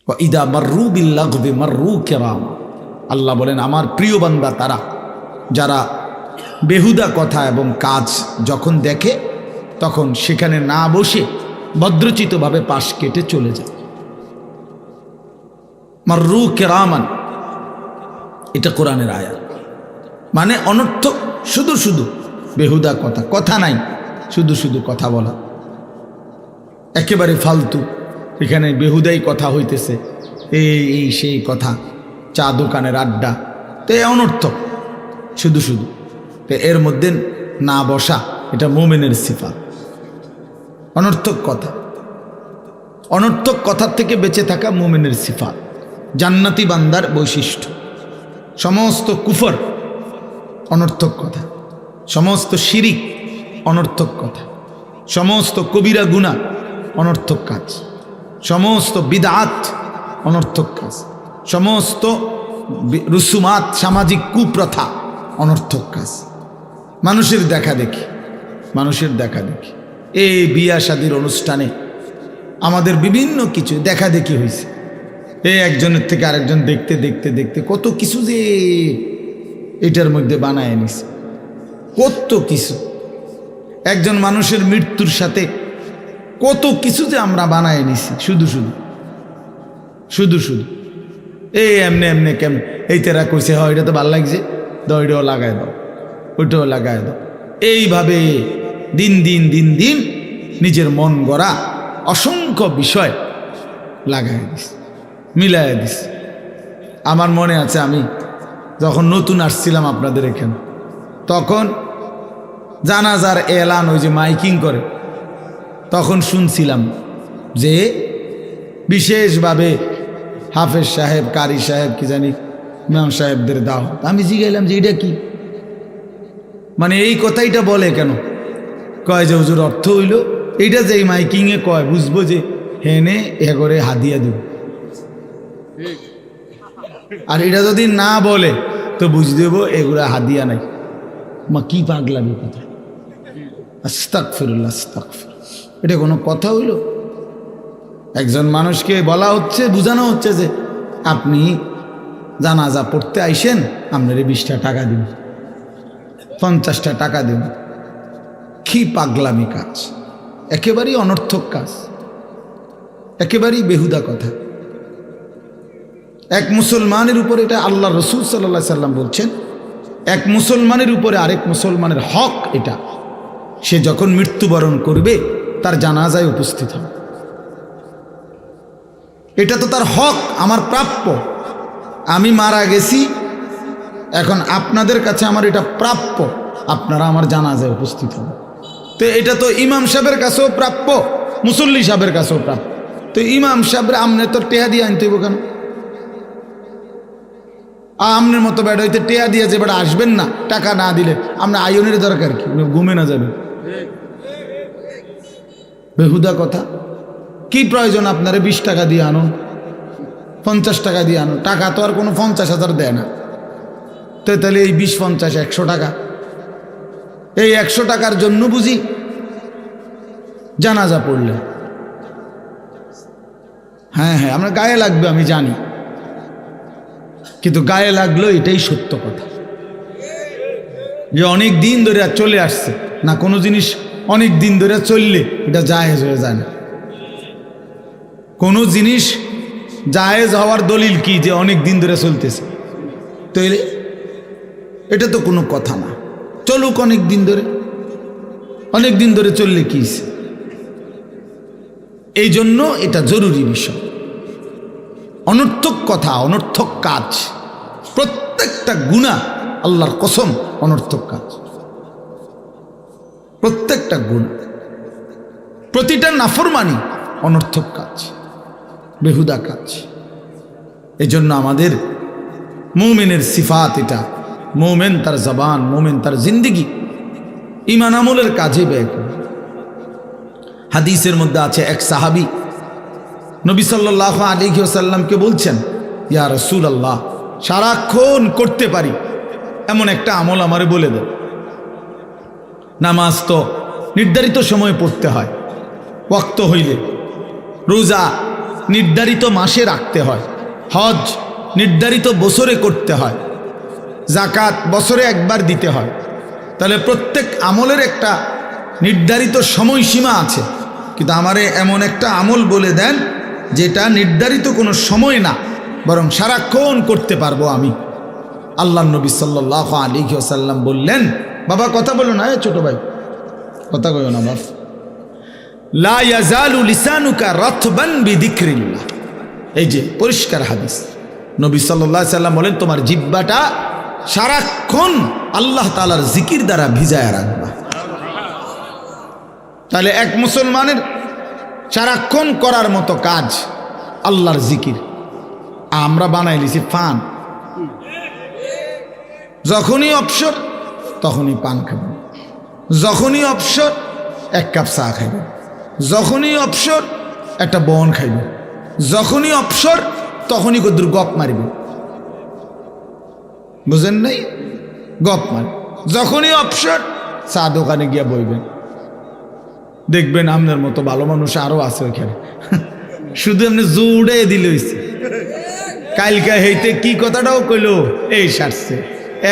ওয়া ইদা মাররু বিল লাগবি মাররু কিরাম। আল্লাহ বলেন আমার প্রিয় বান্দা তারা যারা বেহুদা কথা এবং কাজ যখন দেখে তখন সেখানে না বসে ভদ্রচিতভাবে পাশ কেটে চলে যায়। মাররু কিরামান, এটা কোরআনের আয়াত। মানে অনর্থক শুধু শুধু বেহুদা কথা, কথা নাই, শুধু শুধু কথা বলা, একেবারে ফালতু, এখানে বেহুদাই কথা হইতেছে, এই সেই কথা, চা দোকানের আড্ডা, তো অনর্থক শুধু শুধু। তো এর মধ্যে না বসা, এটা মুমিনের সিফাত। অনর্থক কথা, অনর্থক কথার থেকে বেঁচে থাকা মুমিনের সিফাত, জান্নাতি বান্দার বৈশিষ্ট্য। সমস্ত কুফর অনর্থক কথা, সমস্ত শিরিক অনর্থক কথা, সমস্ত কবিরা গুনাহ অনর্থক কাজ, সমস্ত বিদআত অনর্থক কাজ, সমস্ত রুসুমাত সামাজিক কুপ্রথা অনর্থক কাজ, মানুষের দেখা দেখি, মানুষের দেখা দেখি। এই বিয়া শাদীর অনুষ্ঠানে আমাদের বিভিন্ন কিছু দেখা দেখি হয়েছে। এই একজনের থেকে আরেকজন দেখতে দেখতে দেখতে কত কিছু যে এটার মধ্যে বানায় নিছে, কত কিছু। একজন মানুষের মৃত্যুর সাথে কত কিছু যে আমরা বানায় নিছি, শুধু শুধু শুধু শুধু এই এমনি এমনি কেমন, এই তেরা কইছে হয় এটা তো ভাল লাগছে, ওইটাও লাগাই দাও, ওইটাও লাগাই দাও। এইভাবে দিন দিন দিন দিন নিজের মন গড়া অসংখ্য বিষয় লাগাই দিস, মিলাই দিস। আমার মনে আছে আমি যখন নতুন আসছিলাম আপনাদের এখানে, তখন জানাজার এলান ওই যে মাইকিং করে, তখন শুনছিলাম যে বিশেষভাবে হাফেজ সাহেব, কারি সাহেব, কি জানি ইমাম সাহেবদের দাওয়াত। আমি জিজ্ঞাসলাম যে এটা কি, মানে এই কথাইটা বলে কেন? কয় যে হুজুর অর্থ হইল এইটা যে মাইকিংয়ে কয়, বুঝবো যে হেনে এ করে হাদিয়া দিব, আর এটা যদি না বলে তো বুঝ দেব এগুলা হাদিয়া নাই। মা কি পাগলামি কথা, আস্তাগফিরুল্লাহ আস্তাগফিরুল্লাহ। এটা কোনো কথা হইল? একজন মানুষকে বলা হচ্ছে, বোঝানো হচ্ছে যে আপনি জানাজা পড়তে আইসেন, আপনার 20টা টাকা দিন, 50টা টাকা দিন। কি পাগলামি কাজ, একেবারেই অনর্থক কাজ, একেবারেই বেহুদা কথা। এক মুসলমানের উপরে, এটা আল্লাহ রসুল সাল্লাল্লাহু আলাইহি সাল্লাম বলছেন, এক মুসলমানের উপরে আরেক মুসলমানের হক এটা, সে যখন মৃত্যুবরণ করবে তার জানাজায় উপস্থিত হবে। এটা তো তার হক, আমার প্রাপ্য। আমি মারা গেছি, এখন আপনাদের কাছে আমার এটা প্রাপ্য, আপনারা আমার জানাজায় উপস্থিত হবে। তো এটা তো ইমাম সাহেবের কাছেও প্রাপ্য, মুসল্লি সাহেবের কাছেও প্রাপ্য। তো ইমাম সাহেব আমনে তো টেহা দিয়ে আনতে হইব কেন? আমনের মতো বেড়া হইতে টেহা দিয়ে যে বেড়া আসবেন না, টাকা না দিলে আমরা আয়নের দরকার কি? ঘুমে না যাবে, বেহুদা কথা। কি প্রয়োজন আপনারা 20 টাকা দিয়ে আনুন, 50 টাকা দিয়ে আনুন? টাকা তো আর কোনো 50,000 দেয় না। তো তাহলে এই 20, 50, 100 টাকা, এই 100 টাকার জন্য বুঝি জানাজা পড়লে? হ্যাঁ হ্যাঁ, আমরা গায়ে লাগবে আমি জানি, কিন্তু গায়ে লাগলো এটাই সত্য কথা, যে অনেক দিন ধরে চলে আসছে না কোনো জিনিস, অনেক দিন ধরে চললে এটা জায়েজ হয়ে যায় না। কোনো জিনিস জায়েজ হওয়ার দলিল কি? যে অনেক দিন ধরে চলতেছে, তো এটা তো কোনো কথা না। চলুক অনেক দিন ধরে, অনেক দিন ধরে চললে কি? এই জন্য এটা জরুরি বিষয়। অনর্থক কথা, অনর্থক কাজ, প্রত্যেকটা গুনাহ, আল্লাহর কসম, অনর্থক কাজ। প্রত্যেকটা গুনাহ, প্রতিটা নাফরমানি অনর্থক কাজ, বেহুদা কাজ। এই জন্য আমাদের মুমিনের সিফাত এটা। মুমিন তার জবান, মুমিন তার জিন্দিগি ঈমান আমলের কাজে ব্যয় করে। হাদিসের মধ্যে আছে, এক সাহাবী নবী সাল্লাল্লাহু আলাইহি ওয়াসাল্লামকে বলছেন, ইয়া রাসূলুল্লাহ, সারাক্ষণ করতে পারি এমন একটা আমল আমারে বলে দেন। নামাজ তো নির্ধারিত সময়ে পড়তে হয়, ওয়াক্ত হইলে, রোজা নির্ধারিত মাসে রাখতে হয়, হজ নির্ধারিত বছরে করতে হয়, জাকাত বছরে একবার দিতে হয়। তাহলে প্রত্যেক আমলের একটা নির্ধারিত সময়সীমা আছে। কিন্তু আমারে এমন একটা আমল বলে দেন যেটা নির্ধারিত কোনো সময় না, বরং সারাক্ষণ করতে পারবো আমি। আল্লাহ নবী সাল্লাল্লাহু আলাইহি ওয়াসাল্লাম বললেন, বাবা কথা বলো না, ছোট ভাই কথা কইও না বাপ, লা ইয়াজালু লিসানুকা রাতবান বিযিকরিল্লাহ। এই যে পরিষ্কার হাদিস, নবী সাল্লাল্লাহু আলাইহি ওয়াসাল্লাম বলেন তোমার জিহ্বাটা সারাক্ষণ আল্লাহ তাআলার জিকির দ্বারা ভিজায়া রাখবা। তাহলে এক মুসলমানের সারাক্ষণ করার মতো কাজ আল্লাহর জিকির। আমরা বানাই লিছি পান, যখনই অবসর তখনই পান খাবেন, যখনই অবসর এক কাপ চা খাইবেন, যখনই অবসর একটা বন খাইবেন, যখনই অবসর তখনই কদ্দুর গপ মারিবেন। বুঝেন নাই? গপ মারি, যখনই অবসর চা দোকানে গিয়া বইবেন। দেখবেন আপনার মতো ভালো মানুষ আরো আছে ওইখানে, শুধু এমনি জোড়ে দিলে হইছে। কালকা হইতে কি কথাটাও কইলো এই সারছে,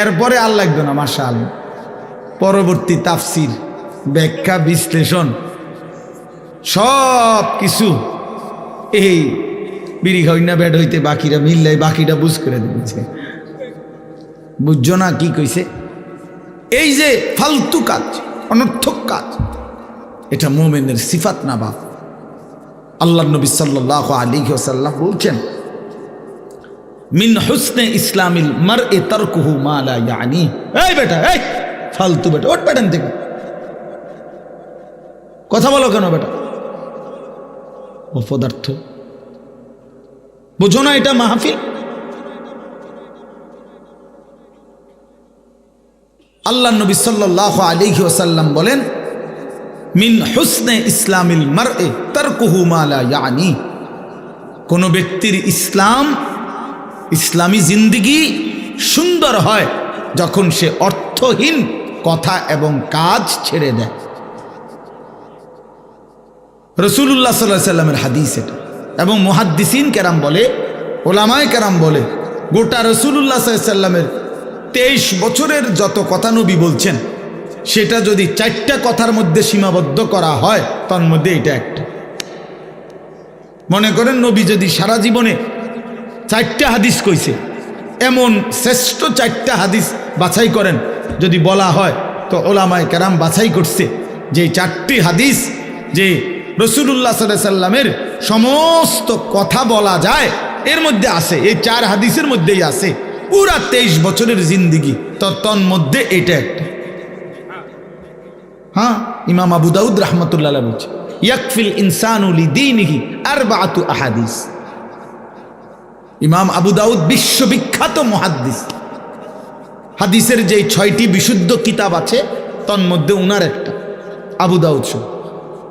এরপরে আর লাগবে না মাশাআল্লাহ। পরবর্তী তাফসির, ব্যাখ্যা, বিশ্লেষণ সব কিছু এই বিড়ি খাই না ব্যাড হইতে বাকিরা মিললাই বাকিটা বুঝ করে দিয়েছে। বুঝছো না কি কইছে? এই যে ফালতু কাজ, অনর্থক কাজ, এটা মুমিনের সিফাত না বাপ। আল্লাহ নবী সাল্লাল্লাহু আলাইহি ওয়াসাল্লাম বলছেন, মিন হুসনে ইসলামিল মারই তারকুহু মা লা ইয়ানি। এই বেটা, এই ফালতু বেটা, ওঠ বেটান থেকে কথা বলো কেন বেটা? অপদার্থ, বুঝো না এটা মাহফিল? আল্লাহ নবী সাল্লাল্লাহু আলাইহি ওয়াসাল্লাম বলেন, মিন হুসনে ইসলামিল মারই তারকুহু মা লা ইয়ানি। কোন ব্যক্তির ইসলাম, ইসলামী জিন্দেগি সুন্দর হয় যখন সে অর্থহীন কথা এবং কাজ ছেড়ে দেয়। রাসূলুল্লাহ সাল্লাল্লাহু আলাইহি সাল্লামের হাদিস এটা, এবং মুহাদ্দিসিন কেরাম বলে, ওলামায়ে কেরাম বলে, গোটা রাসূলুল্লাহ সাল্লাল্লাহু আলাইহি সাল্লামের 23 বছরের যত কথা নবী বলছেন, সেটা যদি 4টা কথার মধ্যে সীমাবদ্ধ করা হয়, তার মধ্যে এটা একটা। মনে করেন নবী যদি সারা জীবনে 4টা হাদিস কইছে, এমন শ্রেষ্ঠ 4টা হাদিস বাছাই করেন যদি বলা হয়, তো ওলামায়ে কেরাম বাছাই করছে যে 4টি হাদিস যে রাসূলুল্লাহ সাল্লাল্লাহু আলাইহি সাল্লামের সমস্ত কথা বলা যায় এর মধ্যে আছে, এই 4 হাদিসের মধ্যেই আছে পুরা 23 বছরের জিন্দেগি, তো তন মধ্যে এটা একটা। হ্যাঁ, ইমাম আবু দাউদ রাহমাতুল্লাহ আলাইহি বলছে, ইয়াকফিল ইনসানু লিদীনিহি আরবাআতু আহাদিস। ইমাম আবু দাউদ বিশ্ববিখ্যাত মুহাদ্দিস, হাদিসের যে 6টি বিশুদ্ধ কিতাব আছে তন মধ্যে উনার একটা, আবু দাউদ শো।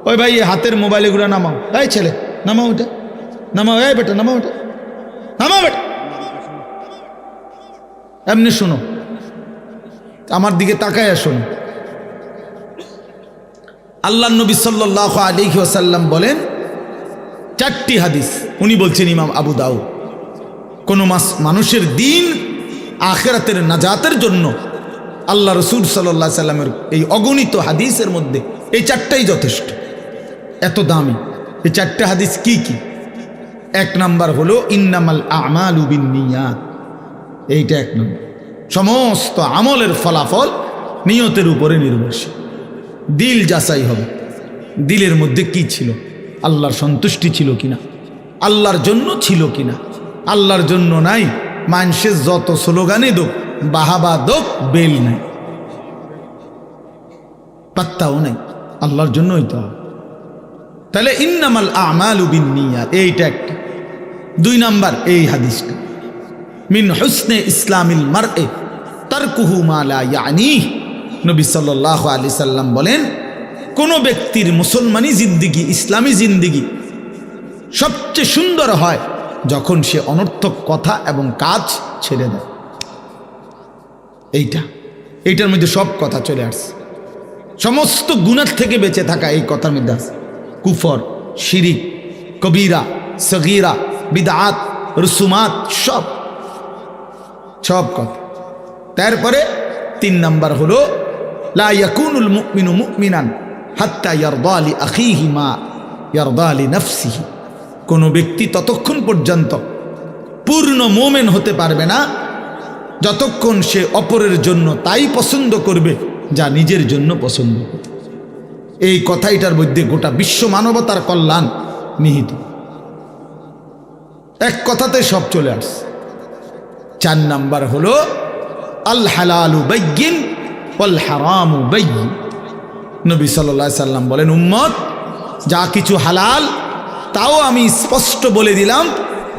ওই ভাই হাতের মোবাইলে গুলো নামাও, এই ছেলে নামাও ওটা, নামাও, এই বেটা নামাও ওটা, নামাও বেটা, এমনি শোনো, আমার দিকে তাকায় শোনো। আল্লাহ নবী সাল্লাল্লাহু আলাইহি ওয়াসাল্লাম বলেন 4টি হাদিস, উনি বলছেন ইমাম আবু দাউদ, কোন মানুষের দিন আখিরাতের নাজাতের জন্য আল্লাহ রাসূল সাল্লাল্লাহু আলাইহি সাল্লামের এই অগণিত হাদিসের মধ্যে এই 4টাই যথেষ্ট, এত দামি। এই 4টা হাদিস কি কি? 1 নাম্বার হলো ইন্নামাল আমালু বিন্নিয়াত, এইটা 1 নম্বর। সমস্ত আমলের ফলাফল নিয়তের উপরে নির্ভরশীল। দিল যাচাই হবে, দিলের মধ্যে কি ছিল, আল্লাহর সন্তুষ্টি ছিল কিনা, আল্লাহর জন্য ছিল কিনা। আল্লাহর জন্য নাই, মানুষের যত স্লোগানে দোক, বাহাবা দোক, বেল নাই, পাত্তাও নাই, আল্লাহর জন্যই তো। তাহলে ইন্নামাল আমালু বিন্নিয়াত, এইটা একটা। 2 নাম্বার এই হাদিসটা, মিন হুসনে ইসলামিল মারই তারকুহু মা লা ইয়ানি। নবী সাল্লাল্লাহু আলাইহি সাল্লাম বলেন, কোন ব্যক্তির মুসলমানি জিন্দেগি, ইসলামী জিন্দেগি সবচেয়ে সুন্দর হয় যখন সে অনর্থক কথা এবং কাজ ছেড়ে দেয়। এইটার মধ্যে সব কথা চলে আসছে, সমস্ত গুনাহ থেকে বেঁচে থাকা এই কথার মধ্যে আছে। কুফর, শিরিক, কবিরা, সগীরা, বিদআত, রুসুমাত, সব কথা। তারপরে 3 নাম্বার হলো লা ইয়াকুনুল মুমিনু মুমিনান হাত্তা ইয়ারদা লি আখিহি মা ইয়ারদা লি নাফসিহি। কোনো ব্যক্তি ততক্ষণ পর্যন্ত পূর্ণ মুমিন হতে পারবে না যতক্ষণ সে অপরের জন্য তাই পছন্দ করবে যা নিজের জন্য পছন্দ করবে। এই কথাটার মধ্যে গোটা বিশ্ব মানবতার কল্যাণ নিহিত। এক কথাতে সব চলে আসছে। 4 নাম্বার হলো আল হালালু বাইয়িন ওয়াল হারামু বাইয়িন। নবী সাল্লাল্লাহু আলাইহি সাল্লাম বলেন, উম্মত, যা কিছু হালাল তাও আমি স্পষ্ট বলে দিলাম,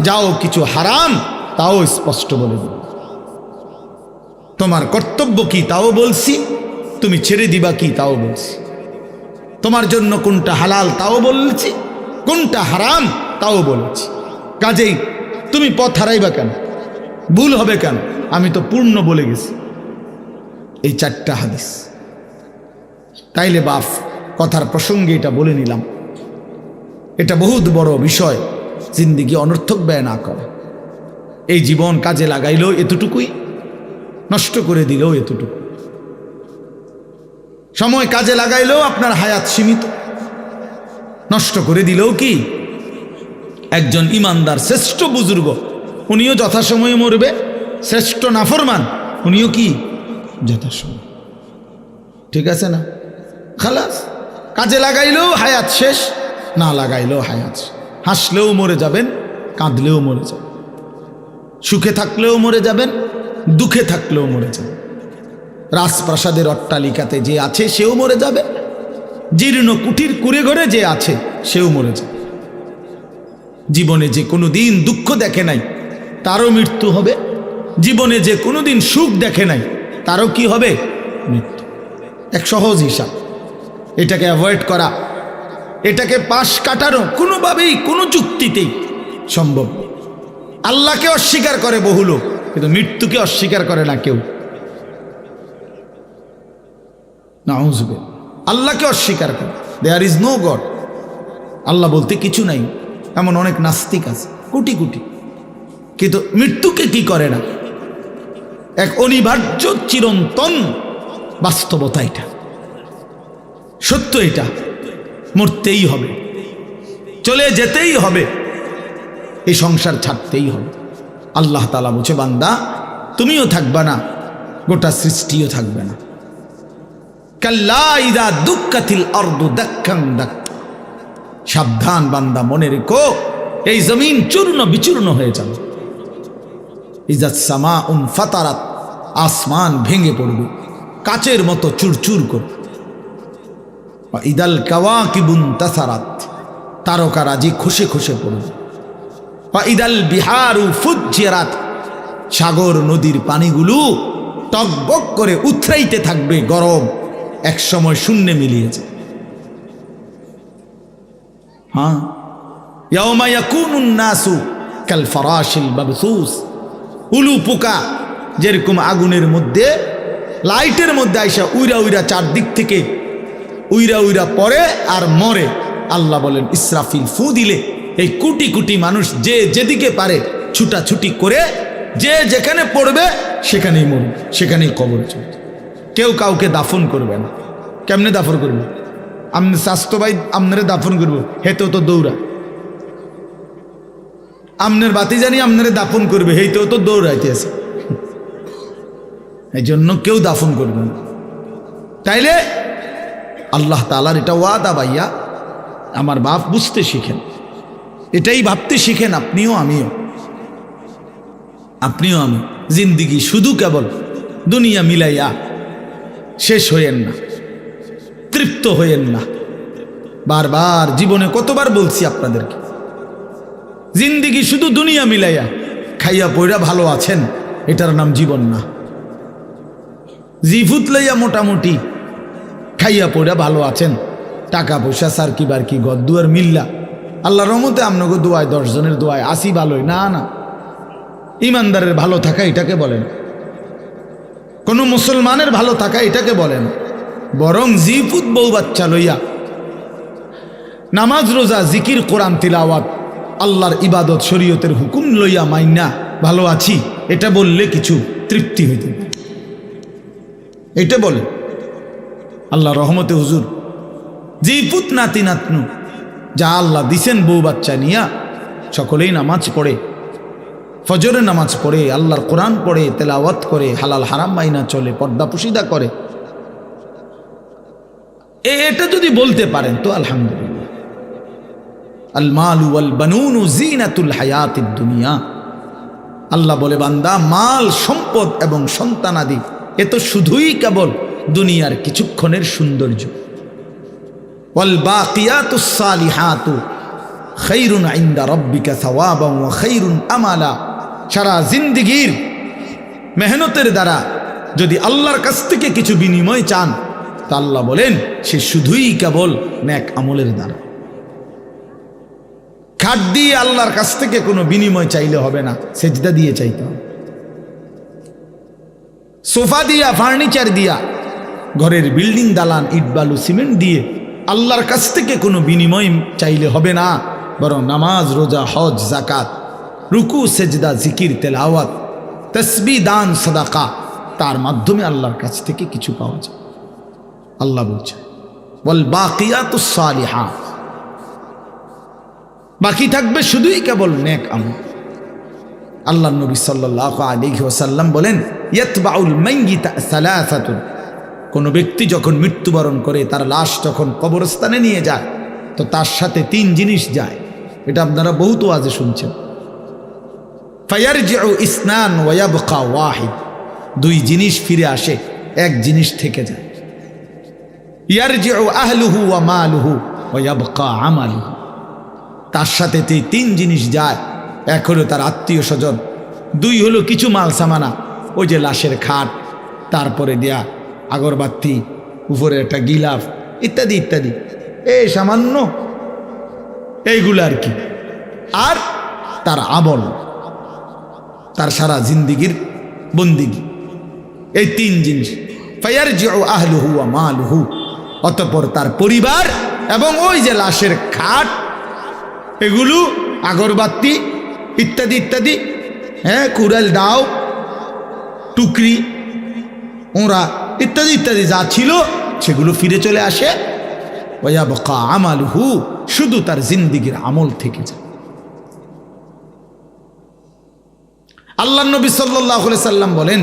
যাও কিছু হারাম তাও স্পষ্ট বলে দিলাম। তোমার কর্তব্য কি তাও বলছি, তুমি ছেড়ে দিবা কি তাও বলছি। তোমার জন্য কোনটা হালাল তাও বলছি, কোনটা হারাম তাও বলছি। কাজেই তুমি পথ হারাইবা কেন, ভুল হবে কেন? আমি তো পূর্ণ বলে গেছি। এই 4টা হাদিস। তাইলে বাপ, কথার প্রসঙ্গে এটা বলে নিলাম। এটা বহুত বড় বিষয়, জিন্দিগি অনর্থক ব্যয় না করে। এই জীবন কাজে লাগাইলেও এতটুকুই, নষ্ট করে দিলেও এতটুকু। সময় কাজে লাগাইলেও আপনার হায়াত সীমিত, নষ্ট করে দিলেও কি? একজন ইমানদার শ্রেষ্ঠ বুজুর্গ, উনিও যথাসময়ে মরবে। শ্রেষ্ঠ নাফরমান, উনিও কি যথাসময়। ঠিক আছে না? খালাস। কাজে লাগাইলেও হায়াত শেষ, না লাগাইলেও হায়াত। হাসলেও মরে যাবেন, কাঁদলেও মরে যাবেন, সুখে থাকলেও মরে যাবেন, দুঃখে থাকলেও মরে যাবেন। রাজপ্রাসাদের অট্টালিকাতে যে আছে সেও মরে যাবে, জীর্ণ কুঠির কুড়ে ঘরে যে আছে সেও মরে যাবে। জীবনে যে কোনো দিন দুঃখ দেখে নাই তারও মৃত্যু হবে, জীবনে যে কোনো দিন সুখ দেখে নাই তারও কি হবে? মৃত্যু। এক সহজ হিসাব। এটাকে অ্যাভয়েড করা, এটাকে পাশ কাটানো কোনোভাবেই, কোনো যুক্তিতেই সম্ভব। আল্লাহকে অস্বীকার করে বহু লোক, কিন্তু মৃত্যুকে অস্বীকার করে না কেউ। নাউযুবিল্লাহ। আল্লাহকে অস্বীকার করে, দেয়ার ইজ নো গড, আল্লাহ বলতে কিছু নাই। এমন অনেক নাস্তিক আছে, কোটি কোটি, কিন্তু মৃত্যুকে কি করে না। এক অনিবার্য চিরন্তন বাস্তবতা, এটা সত্য, এটা মরতেই হবে, চলে যেতেই হবে, এই সংসার ছাড়তেই হবে। আল্লাহ তাআলা বলছে, বান্দা তুমিও থাকবে না, গোটা সৃষ্টিও থাকবে না। কাল্লা ইযা দুক্কাতিল আরদু দাক্কান দাক্কা। সাবধান বান্দা, মনে রেখো এই জমিন চূর্ণ বিচূর্ণ হয়ে যাবে। ইজাস সামাউন ফাতারাত, আসমান ভেঙে পড়বে, কাচের মতো চুরচুর করবে। ইদাল কাওয়াকিবুন তাসারাত, তারকারাজি খসে খসে পড়বে। ইদাল বিহারু ফুজ্জিরাত, সাগর নদীর পানিগুলো টকবক করে উথরাইতে থাকবে, গরম, এক সময় শূন্যে মিলিয়ে যায়। হ্যাঁ, ইয়াউমা ইয়াকুনুন নাসু কাল ফারাশিল মাবসুস। উলু পোকা যেরকম আগুনের মধ্যে, লাইটের মধ্যে আইসা উইরা উইরা চারদিক থেকে উইরা উইরা পড়ে আর মরে। আল্লাহ বলেন, ইসরাফিল ফু দিলে এই কোটি কোটি মানুষ যে যেদিকে পারে ছুটাছুটি করে, যে যেখানে পড়বে সেখানেই মরবে, সেখানেই কবরে চলবে। কেউ কাউকে দাফন করবে না। কেমনে দাফন করবে? আপনি স্বাস্থ্য ভাই আপনারে দাফন করবো, হেতেও তো দৌড়া। আমনের বাতি জানি আপনারে দাফন করবে, হেতেও তো দৌড়াইতে আছে। এই জন্য কেউ দাফন করবে না। তাইলে আল্লাহ তাআলার এটা ওয়াদা, ভাইয়া আমার বাপ, বুঝতে শিখেন, এটাই ভাবতে শিখেন। আপনিও আমিও, আপনিও আমি। জিন্দিগি শুধু কেবল দুনিয়া মিলাইয়া শেষ হইয়েন না, তৃপ্ত হইয়েন না। বারবার জীবনে কতবার বলছি আপনাদেরকে, জিন্দিগি শুধু দুনিয়া মিলাইয়া খাইয়া পয়রা ভালো আছেন, এটার নাম জীবন না। জিফুত লইয়া মোটামুটি খাইয়া পয়রা ভালো আছেন, টাকা পয়সা সার কি বার কি গদ্দুয়ার মিল্লা, আল্লাহর রহমতে আপনাকে দোয়ায়, 10 জনের দোয়ায় আসি ভালোই না। না, ইমানদারের ভালো থাকা এটাকে বলেন, কোন মুসলমানের ভালো থাকা এটাকে বলেন। বরং জিফুত বউ বাচ্চা লইয়া নামাজ রোজা জিকির কোরআন তিলাওয়াত আল্লাহর ইবাদত শরীয়তের হুকুম লইয়া মাইনা ভালো আছি, এটা বললে কিছু তৃপ্তি হইতে পারে। এটা বলে আল্লাহ রহমতে হুজুর যেই পুত নাতি নাতনু যা আল্লাহ দিছেন বউ বাচ্চা নিয়া সকলেই নামাজ পড়ে, ফজরে নামাজ পড়ে, আল্লাহর কোরআন পড়ে, তেলাওয়াত করে, হালাল হারাম মাইনা চলে, পর্দা পুশিদা করে, এটা যদি বলতে পারেন তো আলহামদুলিল্লাহ। আল মালু ওয়াল বানুনু জিনাতুল হায়াতিদ দুনিয়া, আল্লাহ বলে বান্দা মাল সম্পদ এবং সন্তানাদি এ তো শুধুই কেবল দুনিয়ার কিছুক্ষণের সৌন্দর্য। ওয়াল বাকিয়াতুস সালিহাতু খায়রুন ইনদা রাব্বিকা সাওয়াবান ওয়া খায়রুন আমালা, সারা জিন্দেগীর মেহনতের দ্বারা যদি আল্লাহর কাছ থেকে কিছু বিনিময় চান তা আল্লাহ বলেন সে শুধুই কেবল নেক আমলের দ্বারা। খাট দিয়ে আল্লাহর কাছ থেকে কোনো বিনিময় চাইলে হবে না, সেজদা দিয়ে চাইতে হবে। সোফা দিয়া, ফার্নিচার দিয়া, ঘরের বিল্ডিং দালান ইট বালু সিমেন্ট দিয়ে আল্লাহর কাছ থেকে কোনো বিনিময় চাইলে হবে না, বরং নামাজ রোজা হজ জাকাত রুকু সেজদা জিকির তেলাওয়াত তসবিহ দান সাদাকা, তার মাধ্যমে আল্লাহর কাছ থেকে কিছু পাওয়া যায়। আল্লাহ বলছে ওয়াল বাকিয়াতুস সালিহাত, বাকি থাকবে শুধুই কেবল নেক আমল। আল্লাহ নবী সাল্লাল্লাহু আলাইহি ওয়াসাল্লাম বলেন ইয়াতবাউল মাইয়িতা সালাসাতুন, কোনো ব্যক্তি যখন মৃত্যুবরণ করে তার লাশ যখন কবরস্থানে নিয়ে যায় তো তার সাথে তিন জিনিস যায়, এটা আপনারা বহুত ওয়াজে শুনছেন। ফায়ারজিউ ইসনান ওয়া ইয়াবকা ওয়াহিদ, দুই জিনিস ফিরে আসে, এক জিনিস থেকে যায়। ইয়ারজিউ আহলুহু ওয়া মালুহু ওয়া ইয়াবকা আমালুহু, তার সাথে তিন জিনিস যায়, এক হলো তার আত্মীয় স্বজন, দুই হলো কিছু মাল সামানা, ওই যে লাশের খাট, তারপরে দেয়া আগরবাতি, উপরে একটা গিলাফ ইত্যাদি ইত্যাদি, এই সামান্য এইগুলো আর কি, আর তার আমল, তার সারা জিন্দিগির বন্দিগি, এই তিন জিনিস। ফায়ারজিউ আহলুহু ওয়া মালুহু, অতঃপর তার পরিবার এবং ওই যে লাশের খাট, এগুলো আগরবাতি ইত্যাদি ইত্যাদি, হ্যাঁ কুড়াল দাও টুকরি ওরা ইত্যাদি ইত্যাদি যা ছিল সেগুলো ফিরে চলে আসে। ওয়ায়াবকা আমালুহু, শুধু তার জিন্দিগির আমল থেকে যায়। আল্লাহ নবী সাল্লাল্লাহু আলাইহি সাল্লাম বলেন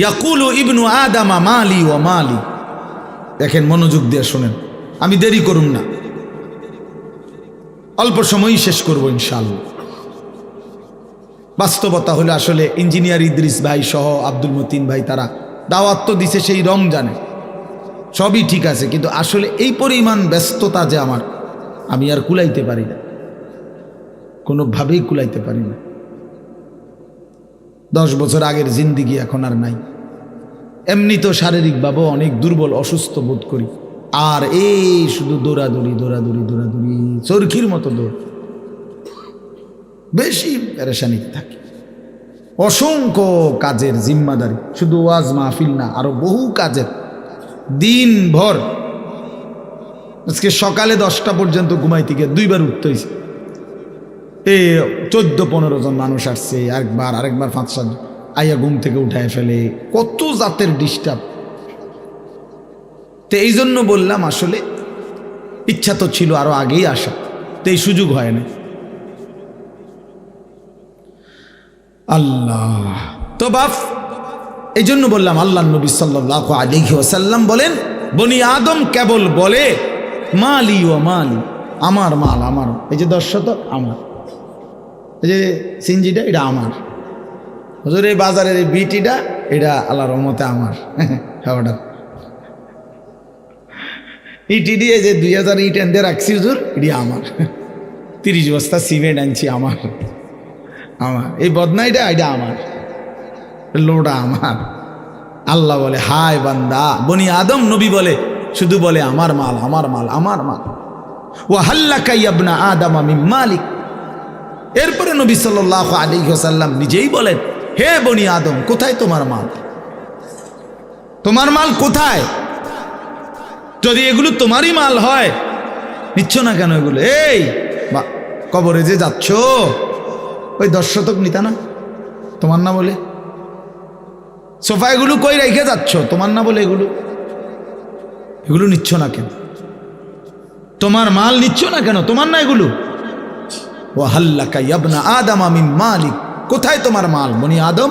ইয়াকুলু ইবনু আদামা মালি ওয়া মালি, দেখেন মনোযোগ দিয়ে শোনেন, আমি দেরি করুন না, অল্প সময়ই শেষ করব ইনশাআল্লাহ। বাস্তবতা হলো আসলে ইঞ্জিনিয়ার ইদ্রিস ভাই সহ আব্দুল মতিন ভাই তারা দাওয়াত তো দিছে সেই রমজানে, সবই ঠিক আছে, কিন্তু আসলে এই পরিমাণ ব্যস্ততা যে আমার, আমি আর কুলাইতে পারি না, কোনোভাবেই কুলাইতে পারি না। 10 বছর আগের জিন্দিগি এখন আর নাই। এমনি তো শারীরিকভাবেও অনেক দুর্বল অসুস্থ বোধ করি, আর এই শুধু দৌড়াদৌড়ি দৌড়াদৌড়ি দৌড়াদৌড়ি চরখির মতো দৌড়, বেশি পেরেশানিতে থাকি। অসংখ্য কাজের জিম্মাদারি, শুধু ওয়াজ মাহফিল না, আরো বহু কাজের, দিন ভর। আজকে সকালে 10টা পর্যন্ত ঘুমাইতে গিয়ে 2বার উঠতে হয়েছে। এই 14-15 জন মানুষ আসছে, আরেকবার 5-7 আইয়া ঘুম থেকে উঠায় ফেলে, কত জাতের ডিস্টার্ব। তো এই জন্য বললাম আসলে ইচ্ছা তো ছিল আরো আগেই আসা, তো এই সুযোগ হয় না। আল্লাহ তো বাপ, এই জন্য বললাম আল্লাহ নবী সাল্লাল্লাহু আলাইহি ওয়াসাল্লাম বলেন বনি আদম কেবল বলে মালি ও মালি, আমার মাল আমার, এই যে 10 শতক আমার, এই যে সিনজিটা এটা আমার, হুজুর এই বাজারের এই বিটিটা এটা আল্লাহর রহমতে আমার, হ্যাঁ ইটি দিয়ে যে 2000 ইট এনে রাখছি হুজুর, এটি আমার, 30 বস্তা সিমেন্ট আনছি আমার, এই বদনাইটা এটা আমার, লোডা আমার। আল্লাহ বলে হায় বান্দা, বনি আদম নবী বলে শুধু বলে আমার মাল আমার মাল আমার মাল। ওয়া হাল্লাকা ইবনা আদম মিন মালিক, এরপরে নবী সাল্লাল্লাহু আলাইহি ওয়াসাল্লাম নিজেই বলেন হে বনি আদম, কোথায় তোমার মাল? তোমার মাল কোথায়? যদি এগুলো তোমারই মাল হয় নিচ্ছ না কেন এগুলো? এই বা কবরে যে যাচ্ছ, ওই 10 শতক নিতা না তোমার না বলে? সোফা এগুলো কই রেখে যাচ্ছ তোমার না বলে? এগুলো নিচ্ছ না কেন? তোমার মাল নিচ্ছ না কেন? তোমার না এগুলো? ও হাল্লাকা ইবনা আদম মিন মালিক, কোথায় তোমার মাল বনি আদম?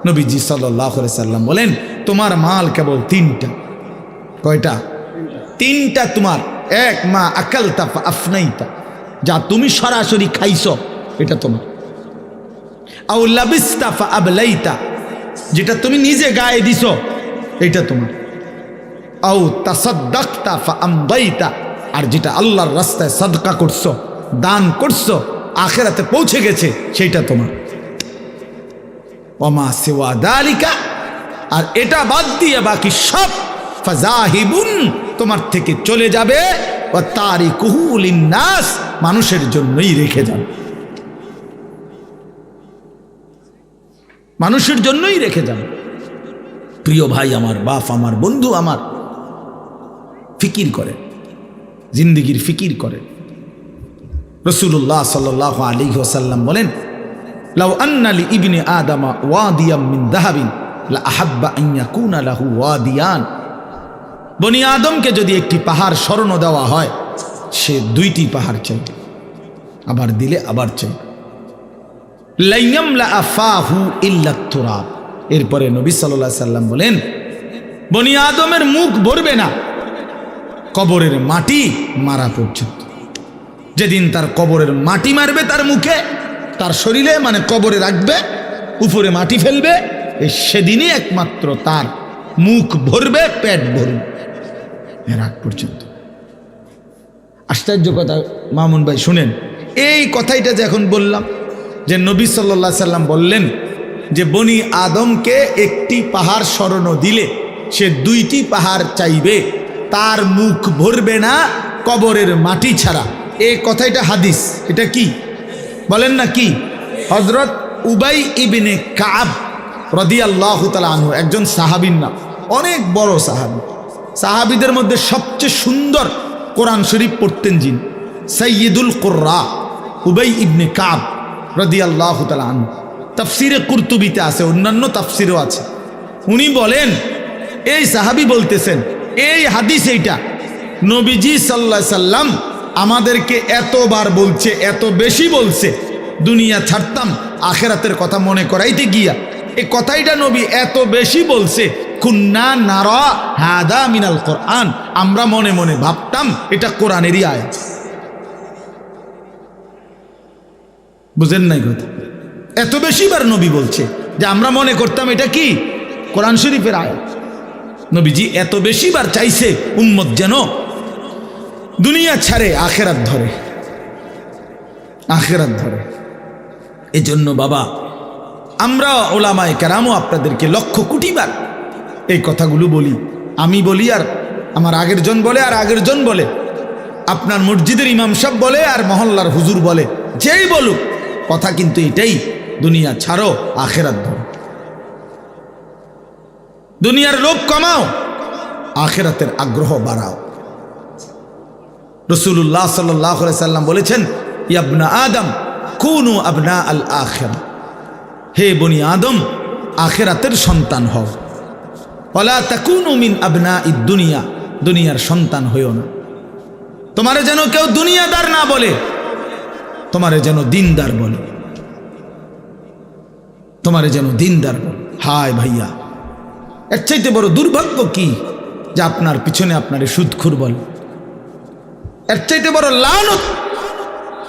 নবীজি সাল্লাল্লাহু আলাইহি সাল্লাম বলেন তোমার মাল কেবল 3টা। কয়টা? 3টা তোমার। এক, মা আকালতা ফা আফনাইতা, যা তুমি সরাসরি খাইছো এটা তোমার। আও লাবিস্তা ফা আবলাইতা, যেটা তুমি নিজে গায়ে দিছো এটা তোমার। আও তাসাদ্দাকতা ফা আমদাইতা, আর যেটা আল্লাহর রাস্তায় সাদকা করছো, দান করছো, আখিরাতে পৌঁছে গেছে, সেইটা তোমার। ওমা সিওয়া যালিকা, আর এটা বাদ দিয়ে বাকি সব ফাজাহিবুন, তোমার থেকে চলে যাবে। ওয়া তারিকুহু লিন্নাস, মানুষের জন্যই রেখে যাবে, মানুষের জন্যই রেখে যাবে। প্রিয় ভাই আমার, বাপ আমার, বন্ধু আমার, ফিকির করে, জিন্দেগির ফিকির করে। রাসূলুল্লাহ সাল্লাল্লাহু আলাইহি ওয়াসাল্লাম বলেন লাউ আন্না লি ইবনি আদামা ওয়াদিয়াম মিন যাহাবিন লা আহাব্বা আন ইয়াকুনা লাহু ওয়াদিয়ান, বনি আদমকে যদি একটি পাহাড় স্বর্ণ দেওয়া হয়, সে 2টি পাহাড় চাই, আবার দিলে আবার চাই। লাইয়ামলা আফাহু ইল্লা তুরাব, এরপরে নবী সাল্লাল্লাহু আলাইহি সাল্লাম বলেন বনি আদমের মুখ ভরবে না কবরের মাটি মারা পর্যন্ত। যেদিন তার কবরের মাটি মারবে তার মুখে, তার শরীরে, মানে কবরে রাখবে, উপরে মাটি ফেলবে, সেদিনই একমাত্র তার মুখ ভরবে, পেট ভরবে, এর আগ পর্যন্ত। আশ্চর্য কথা মামুন ভাই, শুনেন এই কথাইটা যে এখন বললাম, যে নবী সাল্লাল্লাহু আলাইহি সাল্লাম বললেন যে বনি আদমকে একটি পাহাড় স্বর্ণ দিলে সে 2টি পাহাড় চাইবে, তার মুখ ভরবে না কবরের মাটি ছাড়া। এই কথাইটা হাদিস, এটা কি বলেন না? কি? হযরত উবাই ইবনে কাব রাদিয়াল্লাহু তাআলা আনহু, একজন সাহাবীর নাম, অনেক বড় সাহাবী, সাহাবীদের মধ্যে সবচেয়ে সুন্দর কোরআন শরীফ পড়তেন যিনি, সাইয়্যিদুল কুররা উবাই ইবনে কাব রাদিয়াল্লাহু তাআলা আনহু। তাফসিরে কুরতুবিতে আছে, অন্যান্য তাফসিরেও আছে। উনি বলেন, এই সাহাবী বলতেছেন এই হাদিস এইটা নবীজি সাল্লাল্লাহু আলাইহি সাল্লাম আমাদেরকে এতবার বলছে, এত বেশি বলছে, দুনিয়া ছাড়তাম আখিরাতের কথা মনে করাইতে গিয়া এই কথাইটা নবী এত বেশি বলছে, কুন্না নারা হাদা মিনাল কোরআন, আমরা মনে মনে ভাবতাম এটা কোরআনেরই আয়াত। বুঝেন নাই কথা? এত বেশিবার নবী বলছে যে আমরা মনে করতাম এটা কি কোরআন শরীফের আয়াত। নবীজি এত বেশিবার চাইছে উম্মত যেন দুনিয়া ছাড়ে আখিরাত ধরে, আখিরাত ধরে। এজন্য বাবা, আমরা ওলামায়ে কেরামও আপনাদেরকে লক্ষ কোটিবার এই কথাগুলো বলি। আমি বলি, আর আমার আগের জন বলে, আর আগের জন বলে, আপনার মসজিদের ইমাম সাহেব বলে, আর মহল্লার হুজুর বলে, যেই বলুক, কথা কিন্তু এটাই, দুনিয়া ছাড়ো আখিরাত ধরো। দুনিয়ার লোভ কমাও, আখিরাতের আগ্রহ বাড়াও। রাসূলুল্লাহ সাল্লাল্লাহু আলাইহি সাল্লাম বলেছেন, ইবনা আদম কুনু আবনা আল আখিরা, হে বনি আদম আখিরাতের সন্তান হও। ওয়ালা তাকুনু মিন আবনাইদ দুনিয়া, দুনিয়ার সন্তান হইও না। তোমারে যেন কেউ দুনিয়াদার না বলে, তোমারে যেন দিনদার বলে, তোমারে যেন দিনদার বলে। হায় ভাইয়া, এর চাইতে বড় দুর্ভাগ্য কি যে আপনার পিছনে আপনারে সুদখোর বলে? এর চাইতে বড় লানত,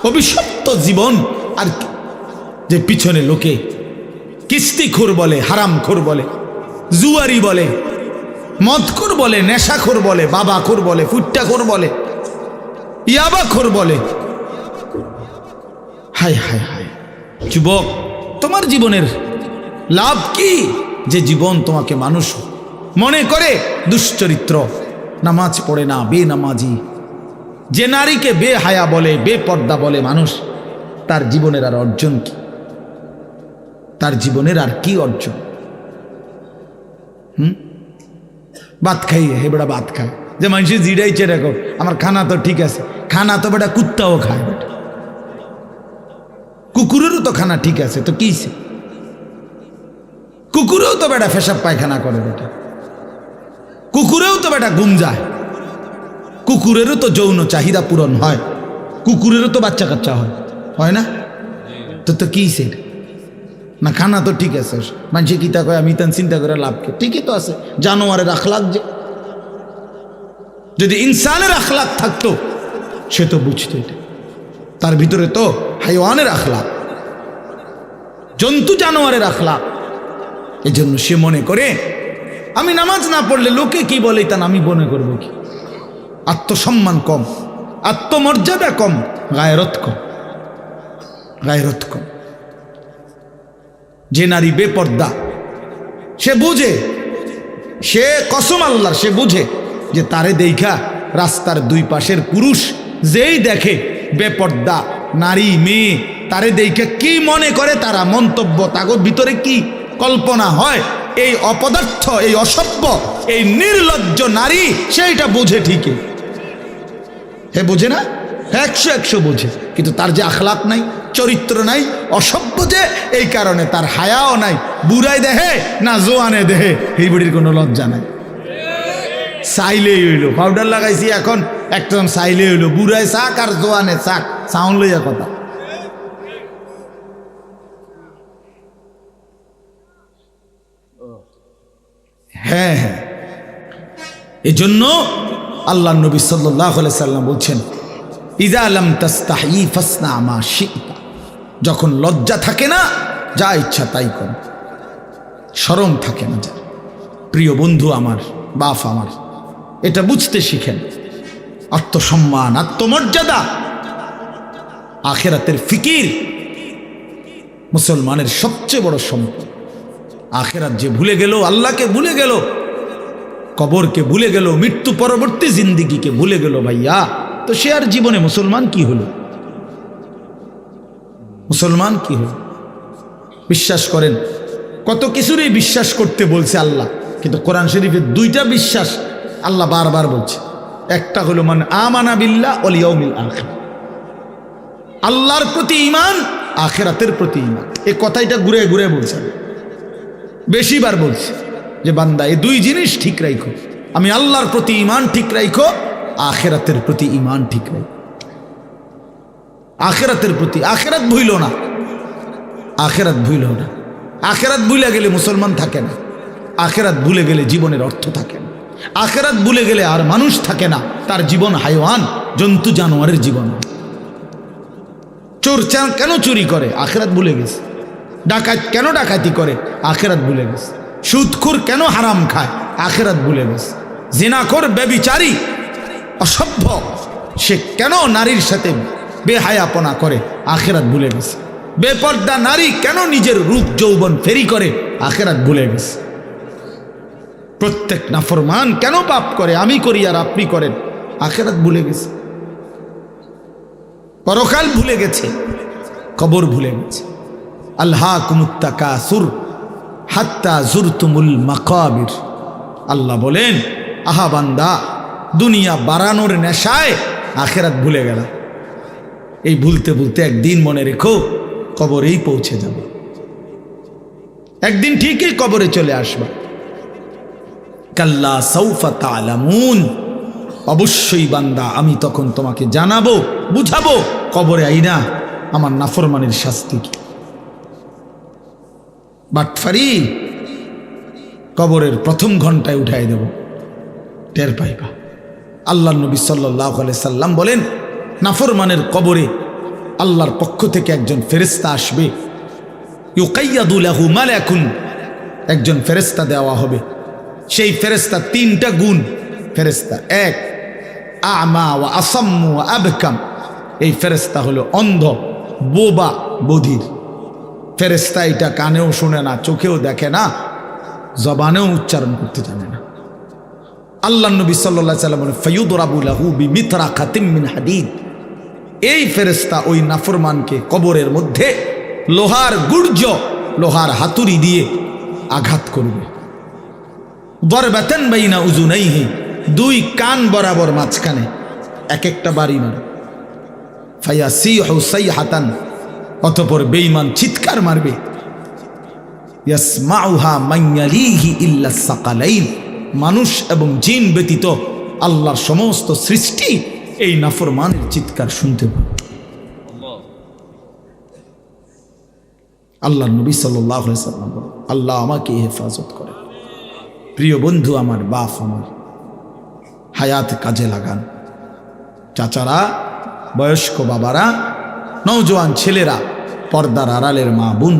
অভিশপ্ত জীবন আর কি, যে পিছনে লোকে কিস্তিখোর বলে, হারামখোর বলে, জুয়ারি বলে, মদখোর বলে, নেশাখোর বলে, বাবাখোর বলে, ফুট্টাখোর বলে, ইয়াবাখোর বলে। হায় হায় হায় যুবক, তোমার জীবনের লাভ কি যে জীবন তোমাকে মানুষ মনে করে দুশ্চরিত্র, নামাজ পড়ে না, বেনামাজি, যে নারীকে বেহায়া বলে, বেপর্দা বলে মানুষ, তার জীবনের আর অর্জন কি? তার জীবনের আর কি অর্জন? ভাত খাই, হেবড়া ভাত খায়, যে মানুষের জিডাইছে রেখো, আমার খানা তো ঠিক আছে, খানা তো বেটা কুত্তাও খায় বেটা, কুকুরেরও তো খানা ঠিক আছে, তো কি কুকুরেও তো বেটা পেশাব পায়খানা করে বেটা, কুকুরেও তো বেটা ঘুম যায়, কুকুরেরও তো যৌন চাহিদা পূরণ হয়, কুকুরেরও তো বাচ্চা কাচ্চা হয় না? তো তো কি সেটা না? খানা তো ঠিক আছে, মানুষে কিতা কয় আমি তান চিন্তা করে লাভকে, ঠিকই তো আছে। জানোয়ারের আখলাক, যে যদি ইনসানের আখলাক থাকতো সে তো বুঝতো এটা, তার ভিতরে তো হাইওয়ানের আখলাক, জন্তু জানোয়ারের আখলাক। এই জন্য সে মনে করে আমি নামাজ না পড়লে লোকে কি বলে তা আমি মনে করব কি? আত্মসম্মান কম, আত্মমর্যাদা কম, গায়রত কম, গায়রত কম। যে নারী বেপর্দা সে বুঝে, সে কসম আল্লাহর, সে বুঝে যে তারে দেখা রাস্তার দুই পাশের পুরুষ যেই দেখে বেপর্দা নারী মেয়ে, তারে দেখে কি মনে করে, তারা মন্তব্য, তাগর ভিতরে কি কল্পনা হয়, এই অপদার্থ, এই অসভ্য, এই নির্লজ্জ নারী সেইটা বুঝে ঠিকই। হে বুঝে না? 100 বোঝে, কিন্তু তার যে আখলাক নাই, চরিত্র নাই, অসভ্য, যে এই কারণে তার হায়াও নাই। বুড়াই দেহে না জোয়ানে দেহে, এই বুড়ির কোনো লজ্জা নাই। চাইলেই হইল, পাউডার লাগাইছি এখন একদম চাইলেই হইল, বুড়ায় চাক আর জোয়ানে চাক, সাউন্ড লইয়া কথা। হ্যাঁ হ্যাঁ, এই জন্য আল্লাহ নবী সাল্লাল্লাহু আলাইহি সাল্লাম বলছেন, ইযা লাম তাস্তাহি ফাসনা মা শি'তা, যখন লজ্জা থাকে না যা ইচ্ছা তাই কর, শরম থাকে না। প্রিয় বন্ধু আমার, বাপ আমার, এটা বুঝতে শিখেন। আত্মসম্মান, আত্মমর্যাদা, আখিরাতের ফিকির মুসলমানের সবচেয়ে বড় সম্পদ। আখিরাত যে ভুলে গেল, আল্লাহকে ভুলে গেল, কবরকে ভুলে গেল, মৃত্যু পরবর্তী জিন্দিগিকে ভুলে গেল, ভাইয়া, তো সে আর জীবনে মুসলমান কি হলো? মুসলমান কি হলো? বিশ্বাস করেন, কত কিছুরই বিশ্বাস করতে বলছে আল্লাহ, কিন্তু কোরআন শরীফের 2টা বিশ্বাস আল্লাহ বারবার বলছে। একটা হলো মান আমানা বিল্লাহ ওয়াল ইয়াউমিল আখির, আল্লাহর প্রতি ঈমান, আখিরাতের প্রতি ঈমান। এই কথাটা ঘুরে ঘুরে বলছে, বেশিবার বলছে যে বান্দা এই 2 জিনিস ঠিক রাখো, আমি আল্লাহর প্রতি ঈমান ঠিক রাখো, আখিরাতের প্রতি ঈমান ঠিক রাখো। আখিরাতের প্রতি, আখিরাত ভুইল না, আখিরাত ভুইল না। আখিরাত ভুলে গেলে মুসলমান থাকে না, আখিরাত ভুলে গেলে জীবনের অর্থ থাকে না, আখিরাত ভুলে গেলে আর মানুষ থাকে না, তার জীবন হাইওয়ান, জন্তু জানোয়ারের জীবন। চোর কেন চুরি করে? আখিরাত ভুলে গেছে। ডাকাত কেন ডাকাতি করে? আখিরাত ভুলে গেছে। সুদখোর কেন হারাম খায়? আখিরাত ভুলে গেছে। জিনাখোর, ব্যভিচারী, অসভ্য সে কেন নারীর সাথে বেহায়াপনা করে? আখিরাত ভুলে গেছে। বেপর্দা নারী কেন নিজের রূপ যৌবন ফেরি করে? আখিরাত ভুলে গেছে। প্রত্যেক নাফরমান কেন পাপ করে? আমি করি আর আপনি করেন, আখিরাত ভুলে গেছে। পরকাল ভুলে গেছে, কবর ভুলে গেছে। আল্হাকুমুত তাকাসুর হাত্তা জুরতুমুল মাকাবির। আল্লাহ বলেন, আহা বান্দা, দুনিয়া বাড়ানোর নেশায় আখিরাত ভুলে গেল। এই ভুলতে ভুলতে একদিন মনে রেখো কবরেই পৌঁছে যাবে। একদিন ঠিকই কবরে চলে আসবা। কাল্লা সাউফা তা'লামুন, অবশ্যই বান্দা আমি তখন তোমাকে জানাবো, বুঝাবো কবরে আইনা আমার নাফরমানের শাস্তি কি। বাটফারি কবরের প্রথম ঘন্টায় উঠাই দেব, টের পাইবা। আল্লাহ নবী সাল্লাল্লাহু আলাইহি সাল্লাম বলেন, নাফরমানের কবরে আল্লাহর পক্ষ থেকে একজন ফেরেশতা আসবে, ইউকাইয়াদু লাহু মালাকুন, একজন ফেরেশতা দেওয়া হবে। সেই ফেরেশতা 3টা গুণ ফেরেশতা। 1 আমা ওয়া আসাম্মু ওয়া আবকাম, এই ফেরেশতা হলো অন্ধ, বোবা, বধির ফেরেশতা। এটা কানেও শুনে না, চোখেও দেখে না, জবানেও উচ্চারণ করতে জানে না। আল্লাহ নবী সাল্লাল্লাহু আলাইহি সাল্লাম বলেন, ফায়ুদরাবু লাহু বিমিতরাকাতিম মিন হাদিদ, এই ফেরেশতা ওই নাফরমানকে কবরের মধ্যে লোহার গুর্জ, লোহার হাতুড়ি দিয়ে আঘাত করবে। দরবাতান বাইনা উযুনাইহি, 2 কান বরাবর মাঝখানে এক একটা বাড়ি মারে। ফায়াসিহু সাইহাতান, অতঃপর বেঈমান চিৎকার মারবে, ইয়াসমাউহা মান ইয়ালিহি ইল্লা সাকালাইন, মানুষ এবং জিন ব্যতীত আল্লাহর সমস্ত সৃষ্টি এই নাফরমানের চিৎকার শুনতে পাবে। আল্লাহ নবী সাল্লাল্লাহু আলাইহি ওয়াসাল্লাম বলেন, আল্লাহ আমাকে হেফাজত করে। প্রিয় বন্ধু আমার, বাপ আমার, হায়াত কাজে লাগান। চাচারা, বয়স্ক বাবারা, নওজোয়ান ছেলেরা, পর্দার আড়ালের মা বোন,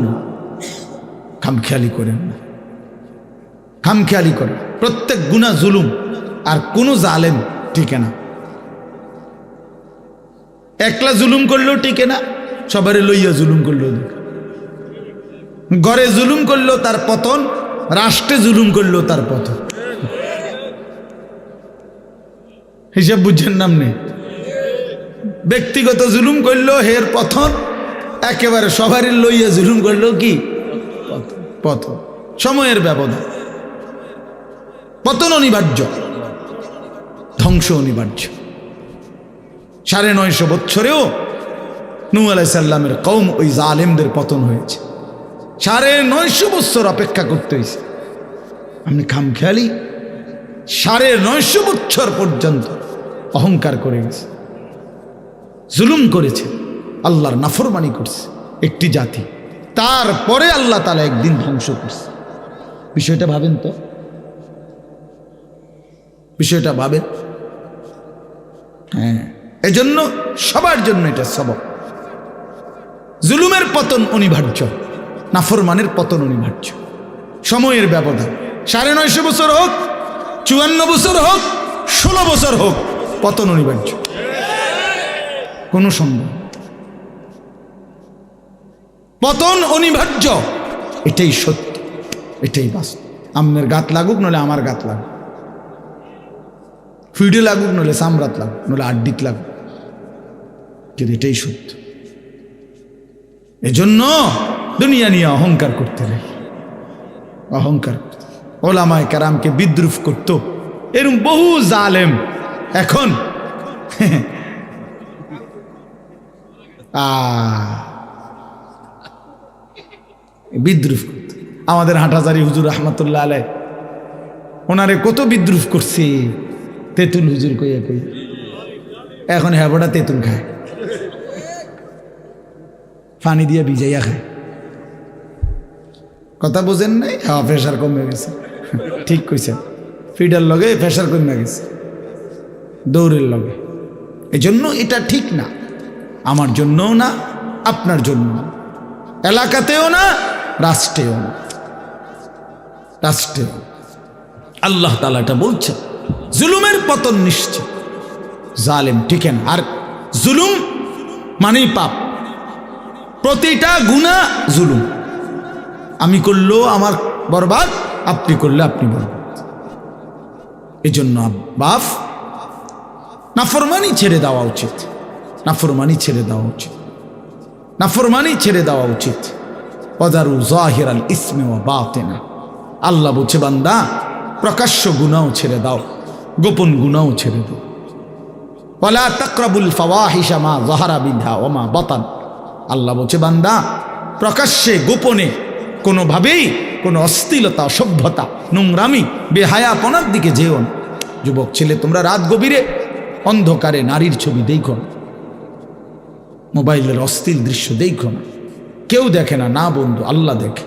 খামখেয়ালি করেন না, খামখেয়ালি করেন। প্রত্যেক গুনাহ জুলুম, আর কোন জালেম টিকে না। একলা জুলুম করলেও টিকে না, সবারে লইয়া জুলুম করলেও, ঘরে জুলুম করলেও তার পতন, রাষ্ট্রে জুলুম করলেও তার পতন। হিসাব বুঝছেন নামনে? ব্যক্তিগত জুলুম করলেও হের পতন, একেবারে সবারই লইয়া জুলুম করলেও কি পতন। সময়ের ব্যবধান, পতন অনিবার্য, ধ্বংস অনিবার্য। 950 বছরেও নূহ আলাইহিস সালামের কওম ওই জালেমদের পতন হয়েছে। 950 বছর অপেক্ষা করতে হয়েছে। আপনি খামখেয়ালি 950 বছর পর্যন্ত অহংকার করে গেছে, জুলুম করেছে, আল্লাহর নাফরমানি করছে একটি জাতি, তারপরে আল্লাহ তাআলা একদিন ধ্বংস করছে। বিষয়টা ভাবেন তো, বিষয়টা ভাবেন। হ্যাঁ, এজন্য সবার জন্য এটা সবক। জুলুমের পতন অনিবার্য, নাফরমানের পতন অনিবার্য। সময়ের ব্যবধান, 950 বছর হোক, 54 বছর হোক, 16 বছর হোক, পতন অনিবার্য, কোনো সন্দেহ। পতন অনিবার্য, এটাই সত্য, এটাই বাস্তব। আপনার গাত লাগুক নলে আমার গাত লাগুক, ফিডে লাগুক নলে সামরাত লাগুক, নলে আড্ডিত লাগুক, কিন্তু এটাই সত্য। এজন্য দুনিয়া নিয়ে অহংকার করতে নেই, অহংকার করতে। ওলামায়ে কেরামকে বিদ্রুপ করত এরকম বহু জালেম এখন বিদ্রুপ করত। আমাদের হাঁটাজারি হুজুর রহমতুল্লাহ আলাইহি, ওনারে কত বিদ্রুপ করছে, তেঁতুল হুজুর কইয়া কইয়া। এখন হ্যাবড়া তেঁতুল খায়, পানি দিয়ে ভিজাইয়া খায়। কথা বোঝেন নাই? হ্যাঁ, প্রেশার কমে গেছে। ঠিক কইছেন, ফিডার লগে প্রেশার কমে গেছে দৌড়ের লগে। এজন্য এটা ঠিক না, আমার জন্যও না, আপনার জন্য না, এলাকাতেও না, রাষ্ট্রেও না, রাষ্ট্রেও। আল্লাহ তাআলা এটা বলছেন, জুলুমের পতন নিশ্চিত, জালেম টিকে না। আর জুলুম মানেই পাপ, প্রতিটা গুনাহ জুলুম। আমি করলেও আমার বরবাদ, আপনি করলে আপনি বরবাদ। এজন্য বাপ, নাফরমানি ছেড়ে দেওয়া উচিত, নাফরমানি ছেড়ে দেওয়া উচিত, নাফরমানি ছেড়ে দেওয়া উচিত। ওয়াদারু যাহিরাল ইসমি ওয়া বাতিনা, আল্লাহ বলছে বান্দা প্রকাশ্য গুনাহ ছেড়ে দাও, গোপন গুনাহ ছেড়ে দাও। ওয়ালা তাকরাবুল ফাওয়াহিশা মা যাহারা বিনহা ওয়া মা বাতান, আল্লাহ বলছে বান্দা প্রকাশ্যে গোপনে কোনোভাবেই কোনো অশ্লীলতা, অসভ্যতা, নোংরামি, বেহায়াপনার দিকে যেও না। যুবক ছেলে, তোমরা রাত গভীরে অন্ধকারে নারীর ছবি দেখো না, মোবাইলের অশ্লীল দৃশ্য দেখো না। কেউ দেখে না, না বন্ধু, আল্লাহ দেখে।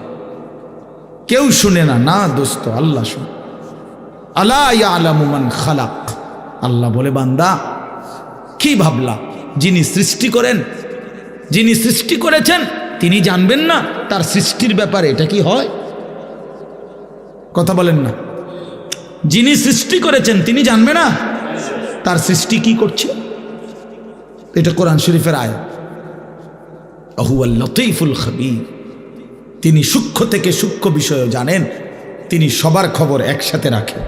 কেউ শুনে না, না দোস্ত, আল্লাহ শুনে। আলা ইয়ালামু মান খালাক, আল্লাহ বলে বান্দা কি ভাবলা, যিনি সৃষ্টি করেন, যিনি সৃষ্টি করেছেন তিনি জানবেন না তার সৃষ্টির ব্যাপারে? এটা কি হয়? কথা বলেন না। যিনি সৃষ্টি করেছেন তিনি জানবে না তার সৃষ্টি কি করছে? এটা কোরআন শরীফের আয়াত। হুয়াল লতীফুল খবীর, তিনি সূক্ষ্ম থেকে সূক্ষ্ম বিষয় জানেন, তিনি সবার খবর একসাথে রাখেন।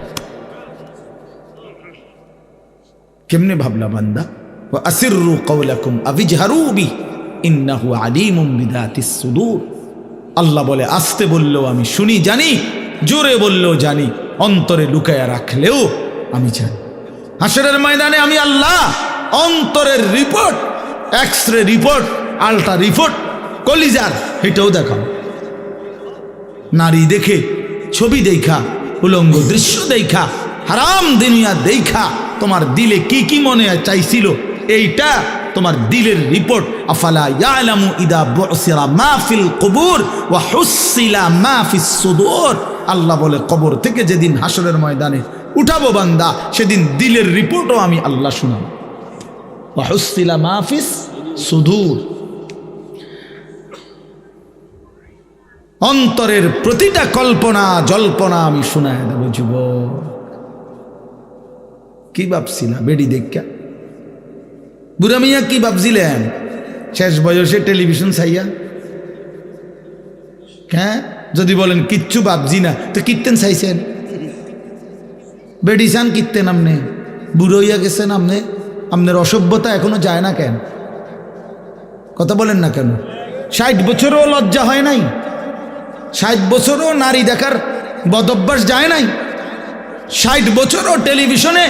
কেমনে ভাবলা বান্দা? ওয়া আসিররু কওলাকুম আবিজহারু বি ইন্নাহু আলিমুম বিদাতিস সুদূর, আল্লাহ বলে আস্তে বললেও আমি শুনি জানি, জোরে বললেও জানি, অন্তরে লুকায়া রাখলেও আমি জানি। হাসরের ময়দানে আমি আল্লাহ অন্তরের report X-ray report, ultra report, কলিজার, এটাও দেখাও। নারী দেখে, ছবি দেখা, উলঙ্গ দৃশ্য দেখা, হারাম দুনিয়া দেখা তোমার দিলে কি কি মনে চাইছিল, এইটা তোমার দিলের রিপোর্ট। আফালা ইয়ালামু ইদা বুসিরা মা ফিল কুবুর ওয়া হুসিলা মা ফিস সুদুর। আল্লাহ বলে, কবর থেকে যেদিন হাসরের ময়দানে উঠাবো বান্দা, সেদিন দিলের রিপোর্টও আমি আল্লাহ শুনাবো। ওয়া হুসিলা মা ফিস সুদুর, অন্তরের প্রতিটা কল্পনা জল্পনা আমি শোনায় দেবো। যুবক, কি ভাবছিলা বেডি দেখা? বুড়া মিয়া কি ভাবছিলেন শেষ বয়সে টেলিভিশন চাইয়া? হ্যাঁ, যদি বলেন কিচ্ছু ভাবছি না, তো কীর্তেন চাইছেন? বেডি চান কীর্তেন? আমনে বুড়ো হইয়া গেছেন, আপনার অসভ্যতা এখনো যায় না কেন? কথা বলেন না কেন? 60 বছরও লজ্জা হয় নাই? 60 বছরও নারী দেখার বদভ্যাস যায় নাই? 60 বছরও টেলিভিশনে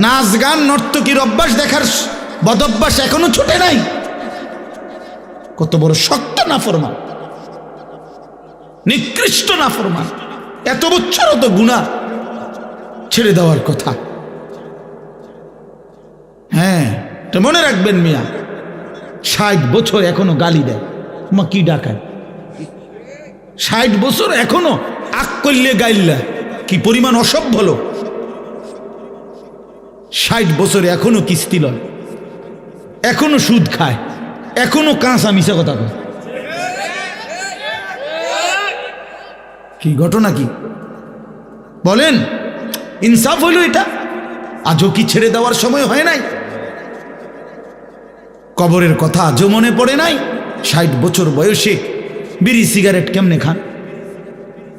নাচ গান নর্তকীর অভ্যাস দেখার বদভ্যাস এখনো ছুটে নাই? কত বড় শক্ত নাফরমান, নিকৃষ্ট নাফরমান! এত বছরও তো গুনাহ ছেড়ে দেওয়ার কথা। হ্যাঁ, তো মনে রাখবেন মিয়া, 60 বছর এখনো গালি দেয়, মা কি ডাকায়? 60 বছর এখনো আক করলে গাইল্লা, কি পরিমাণ অসভ্য লোক! 60 বছরে এখনো কিস্তি লয়, এখনো সুদ খায়, এখনো কাঁচা মিশা কথা কয়। কি ঘটনা কি বলেন? ইনসাফ হইল এটা? আজও কি ছেড়ে দেওয়ার সময় হয় নাই? কবরের কথা আজও মনে পড়ে নাই? 60 বছর বয়সে বিড়ি সিগারেট কেমনে খান?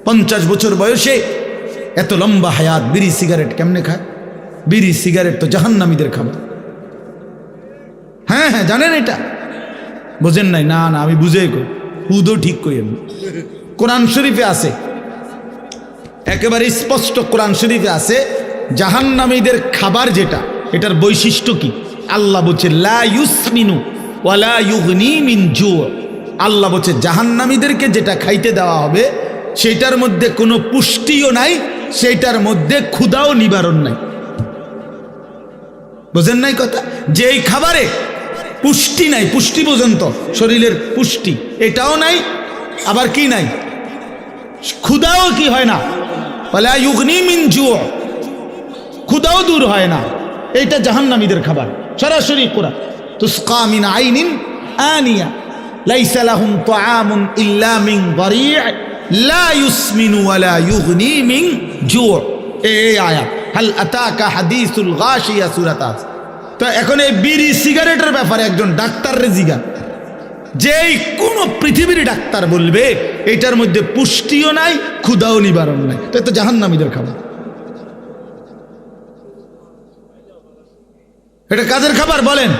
50 বছর বয়সে এত লম্বা হায়াত বিড়ি সিগারেট কেমনে খায়? বিড়ি সিগারেট তো জাহান্নামীদের খাবার। হ্যাঁ হ্যাঁ, জানেন এটা? বোঝেন নাই? না না, আমি বুঝেই কই, হুদও ঠিক কই। আমি কোরআন শরীফে আছে, একেবারে স্পষ্ট কোরআন শরীফে আছে, জাহান্নামীদের খাবার যেটা, এটার বৈশিষ্ট্য কি? আল্লাহ বলছে লা ইউসমিনু ওয়ালা ইউগনি মিন জু। আল্লাহ বলছে জাহান্নামীদেরকে যেটা খাইতে দেওয়া হবে সেটার মধ্যে কোনো পুষ্টিও নাই, সেটার মধ্যে ক্ষুধাও নিবারণ নাই। বোঝেন নাই কথা? যেই খাবারে পুষ্টি নাই, পুষ্টি বোঝেন তো, শরীরের পুষ্টি, এটাও নাই, আবার কি নাই? ক্ষুধাও কি হয় না, ওয়ালা ইউগনি মিন জু, ক্ষুধাও দূর হয় না। এইটা জাহান্নামীদের খাবার, সরাসরি কোরআন। তুসকা মিন আইনিন আনিয়া লাইসা লাহুম তুআমুন ইল্লা মিন দারি' লা ইউসমিনু ওয়ালা ইউগনি মিন জু। এই আয়াত হাল আতাকা হাদিসুল গাশিয়া সূরাত। তো এখন এই বিড়ি সিগারেটের ব্যাপারে একজন ডাক্তারের জিজ্ঞাসা, যেই কোনো পৃথিবীর ডাক্তার বলবে এটার মধ্যে পুষ্টিও নাই, ক্ষুধাও নিবারণ নাই, তো জাহান্নামীদের খাবার। এটা কাদের খাবার বলেন?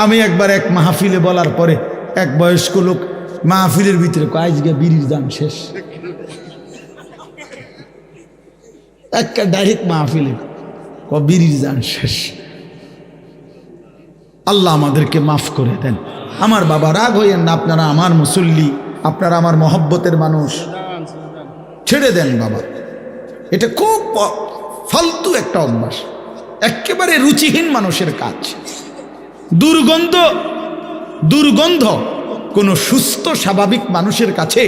আমি একবার এক মাহফিলে বলার পরে এক বয়স্ক লোক মাহফিলের ভিতরে আজকে বিড়ির দাম শেষ। একটা ডাইরেক্ট মাহফিলে বিড়ির দাম শেষ। আল্লাহ আমাদেরকে মাফ করে দেন। আমার বাবা, রাগ হইয়েন না, আপনারা আমার মুসল্লি, আপনারা আমার মহব্বতের মানুষ, ছেড়ে দেন বাবা। এটা খুব ফালতু একটা অভ্যাস, একেবারে রুচিহীন মানুষের কাজ। দুর্গন্ধ দুর্গন্ধ কোনো সুস্থ স্বাভাবিক মানুষের কাছে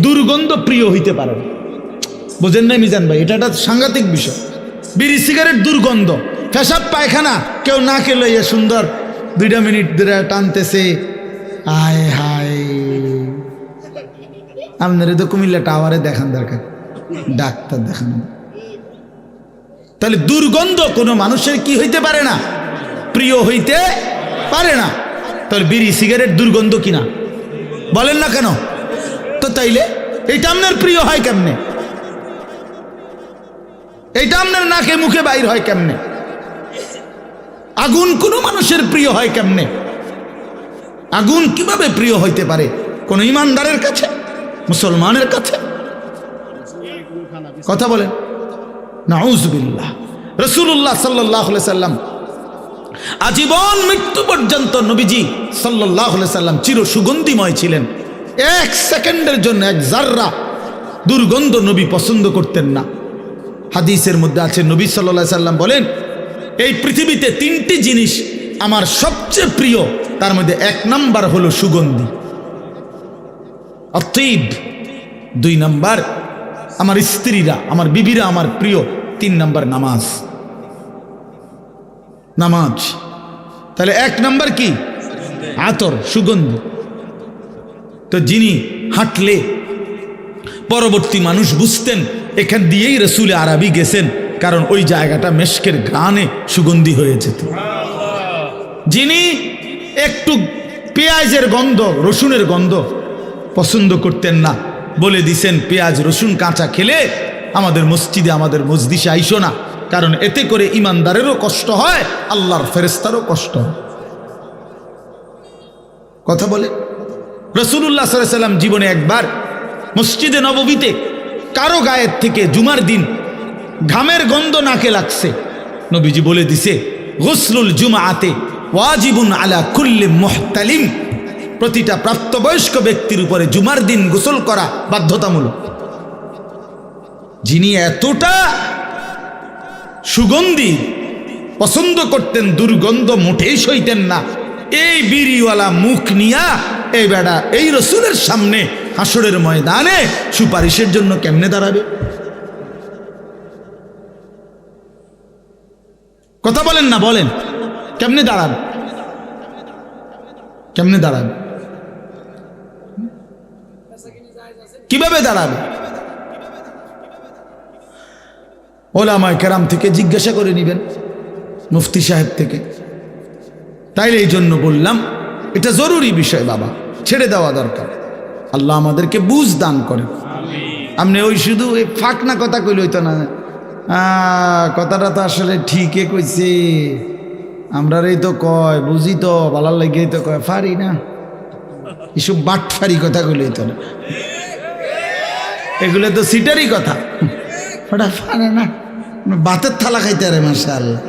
দুর্গন্ধ প্রিয় হইতে পারে না। বোঝেন না মিজান ভাই? এটা একটা সাংঘাতিক বিষয়। বিড়ি সিগারেট দুর্গন্ধ, পেশাব পায়খানা কেউ না খেলে সুন্দর 2 মিনিট ধরে টানতেছে, আয় হায়। আপনারা তো কুমিল্লা টাওয়ারে দেখান দরকার, ডাক্তার দেখানো। তাহলে দুর্গন্ধ কোনো মানুষের কি হইতে পারে না? প্রিয় হইতে পারে না। তাহলে বিড়ি সিগারেট দুর্গন্ধ কিনা বলেন না কেন? তো তাইলে এইটা আপনার প্রিয় হয় কেমনে? এইটা আপনার নাকে মুখে বাইর হয় কেমনে? আগুন কোনো মানুষের প্রিয় হয় কেমনে? আগুন কিভাবে প্রিয় হইতে পারে কোন ইমানদারের কাছে, মুসলমানের কাছে? কথা বলেন। নাউযুবিল্লাহ। রাসূলুল্লাহ সাল্লাল্লাহু আলাইহি সাল্লাম আজীবন মৃত্যু পর্যন্ত নবীজি সাল্লাল্লাহু আলাইহি সাল্লাম চির সুগন্ধিময় ছিলেন। এক সেকেন্ডের জন্য এক জাররা দুর্গন্ধ নবী পছন্দ করতেন না। হাদিসের মধ্যে আছে নবী সাল্লাল্লাহু আলাইহি সাল্লাম বলেন, এই পৃথিবীতে তিনটি জিনিস আমার সবচেয়ে প্রিয়, তার মধ্যে এক নাম্বার হলো সুগন্ধি, অতএব 2 নাম্বার আমার স্ত্রীরা, আমার বিবিরা আমার প্রিয়, 3 নাম্বার নামাজ। নামাজ তাহলে 1 নাম্বার কি? আতর, সুগন্ধি। তো যিনি হাঁটলে পরবর্তী মানুষ বুঝতেন এখান দিয়েই রসুল আরবি গেছেন, কারণ ওই জায়গাটা মেশকের ঘ্রাণে সুগন্ধি হয়ে যেত। যিনি একটু পেঁয়াজের গন্ধ, রসুনের গন্ধ পছন্দ করতেন না, বলে দিছেন পেঁয়াজ রসুন কাঁচা খেলে আমাদের মসজিদে, আমাদের মজলিসে আইসো না, কারণ এতে করে ইমানদারেরও কষ্ট হয়, আল্লাহর ফেরেশতারও কষ্ট হয়। কথা বলে রাসূলুল্লাহ সাল্লাল্লাহু আলাইহি ওয়াসাল্লাম জীবনে একবার মসজিদে নববীতে কারো গায়ের থেকে জুমার দিন ঘামের গন্ধ নাকে লাগছে, নবীজি বলে দিছে গুসলুল জুমআতে ওয়াজিবুন আলা কুল্লি মুহতালিম, প্রতিটা প্রাপ্তবয়স্ক ব্যক্তির উপরে জুমার দিন গোসল করা বাধ্যতামূলক। যিনি এতটা সুগন্ধি পছন্দ করতেন, দুর্গন্ধ মোটেই সইতেন না, এই বিড়িওয়ালা মুখ নিয়া এই বেড়া এই রসুলের সামনে হাসরের ময়দানে সুপারিশের জন্য কেমনে দাঁড়াবে? কথা বলেন না, বলেন কেমনে দাঁড়াবে? কেমনে দাঁড়াবে? কিভাবে দাঁড়াবে? ওলামায়ে কেরাম থেকে জিজ্ঞাসা করে নিবেন, মুফতি সাহেব থেকে। তাইলে এই জন্য বললাম এটা জরুরি বিষয় বাবা, ছেড়ে দেওয়া দরকার। আল্লাহ আমাদেরকে বুঝ দান করেন। আপনি ওই শুধু এই ফাঁকনা কথা কইলে হইতো না, কথাটা তো আসলে ঠিকই কইছে, আমরা এই তো কয় বুঝি তো ভালার লাগেই তো কয়, ফারি না, এসব বাটফারি কথা কইলে হইতো না, এগুলো তো সিটারই কথা, ওটা ফারে না, বাতের থালা খাইতে আরে মাশাআল্লাহ,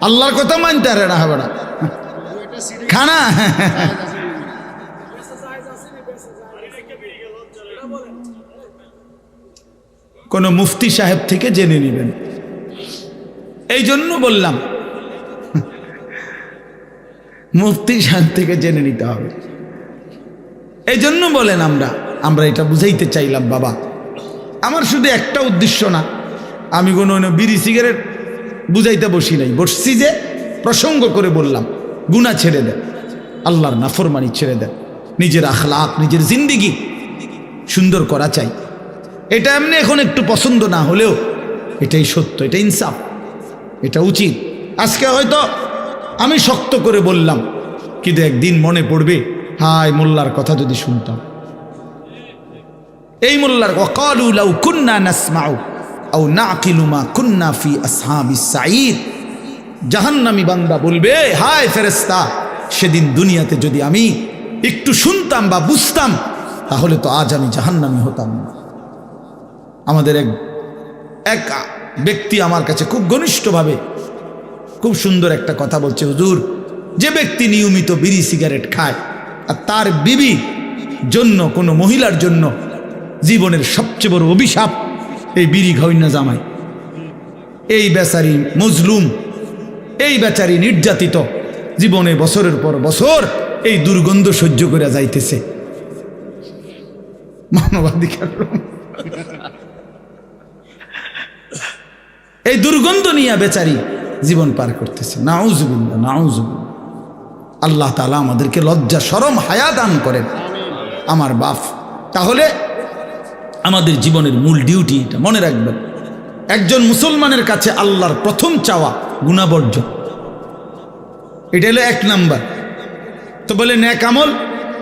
আল্লাহর কথা মানতে আরে না হবে না খানা। কোন মুফতি সাহেব থেকে জেনে নেবেন। এই জন্য বললাম মুফতি সাহেব থেকে জেনে নিতে হবে। এই জন্য বলেন আমরা এটা বুঝাইতে চাইলাম বাবা, আমার শুধু একটা উদ্দেশ্য না, আমি কোনো বিড়ি সিগারেট বুঝাইতে বসি নাই, বসছি যে প্রসঙ্গ করে বললাম গুনাহ ছেড়ে দেন, আল্লাহর নাফরমানি ছেড়ে দেন, নিজের আখলাক, নিজের জিন্দিগি সুন্দর করা চাই। এটা এমনি এখন একটু পছন্দ না হলেও এটাই সত্য, এটা ইনসাফ, এটা উচিত। আজকে হয়তো আমি শক্ত করে বললাম, কিন্তু একদিন মনে পড়বে হায় মোল্লার কথা যদি শুনতাম, এই মোল্লার ওয়াকালু লাউ কুন্না নাসমাউ আও নাকিলু মা কুন্না ফি আসহাবিস সাঈদ। জাহান্নামী বান্দা বলবে হায় ফেরেশতা, সেদিন দুনিয়াতে যদি আমি একটু শুনতাম বা বুঝতাম তাহলে তো আজ আমি জাহান্নামী হতাম না। আমাদের এক ব্যক্তি আমার কাছে খুব ঘনিষ্ঠভাবে খুব সুন্দর একটা কথা বলছে, হুজুর, যে ব্যক্তি নিয়মিত বিড়ি সিগারেট খায় আর তার বিবি জন্য, কোনো মহিলার জন্য জীবনের সবচেয়ে বড় অভিশাপ এই বিড়ি খাওয়াইনা জামাই। এই বেচারি মজলুম, এই বেচারি নির্যাতিত, জীবনে বছরের পর বছর এই দুর্গন্ধ সহ্য করে যাইতেছে। মানবাধিকার এই দুর্গন্ধ নিয়ে বেচারি জীবন পার করতেছে। নাউজুবিল্লাহ, নাউজুবিল্লাহ। আল্লাহ তাআলা আমাদেরকে লজ্জা, শরম, হায়া দান করেন আমার বাপ। তাহলে আমাদের জীবনের মূল ডিউটি এটা মনে রাখবেন, একজন মুসলমানের কাছে আল্লাহর প্রথম চাওয়া গুনাহ বর্জন, এটা হলো 1 নাম্বার। তো বলে নেক আমল,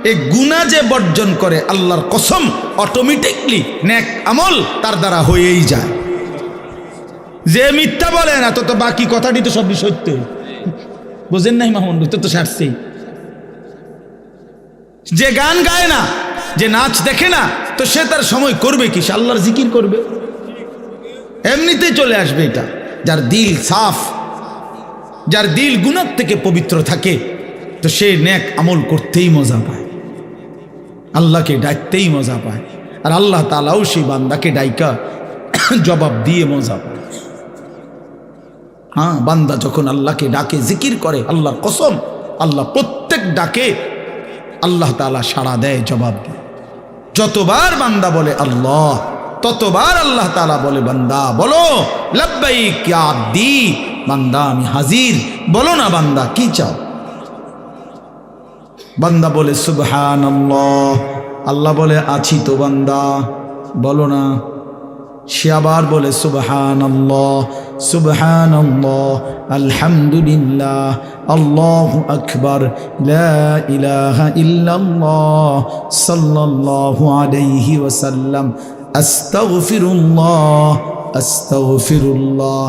এই গুনাহ যে বর্জন করে আল্লাহর কসম অটোমেটিকলি নেক আমল তার দ্বারা হয়েই যায়। যে মিথ্যা বলে না তো বাকি কথাটি তো সবই সত্য, বুঝেন নাই মাহমুদ? তো সারছেই। যে গান গায় না, যে নাচ দেখে না, তো সে তার সময় করবে কি? সে আল্লাহর জিকির করবে, এমনিতেই চলে আসবে। এটা যার দিল সাফ, যার দিল গুনাহ থেকে পবিত্র থাকে তো সে নেক আমল করতেই মজা পায়, আল্লাহকে ডাকতেই মজা পায়। আর আল্লাহ তাআলাও সেই বান্দাকে ডাইকা জবাব দিয়ে মজা পায়। হ্যাঁ, বান্দা যখন আল্লাহকে ডাকে, জিকির করে, আল্লাহর কসম আল্লাহ প্রত্যেক ডাকে আল্লাহ তাআলা সাড়া দেয়, জবাব দেয়। যতবার বান্দা বলে আল্লাহ, ততবার আল্লাহ তাআলা বলে বান্দা বলো লাব্বাইক ইয়া আব্দি, বান্দা আমি হাজির, বলো না বান্দা কি চাও। বান্দা বলে সুবহানাল্লাহ, আল্লাহ বলে আছি তো বান্দা, বলো না। সে আবার বলে সুবহানাল্লাহ সুবহানাল্লাহ আলহামদুলিল্লাহ আল্লাহু আকবার লা ইলাহা ইল্লাল্লাহ সাল্লাল্লাহু আলাইহি ওয়াসাল্লাম আস্তাগফিরুল্লাহ আস্তাগফিরুল্লাহ।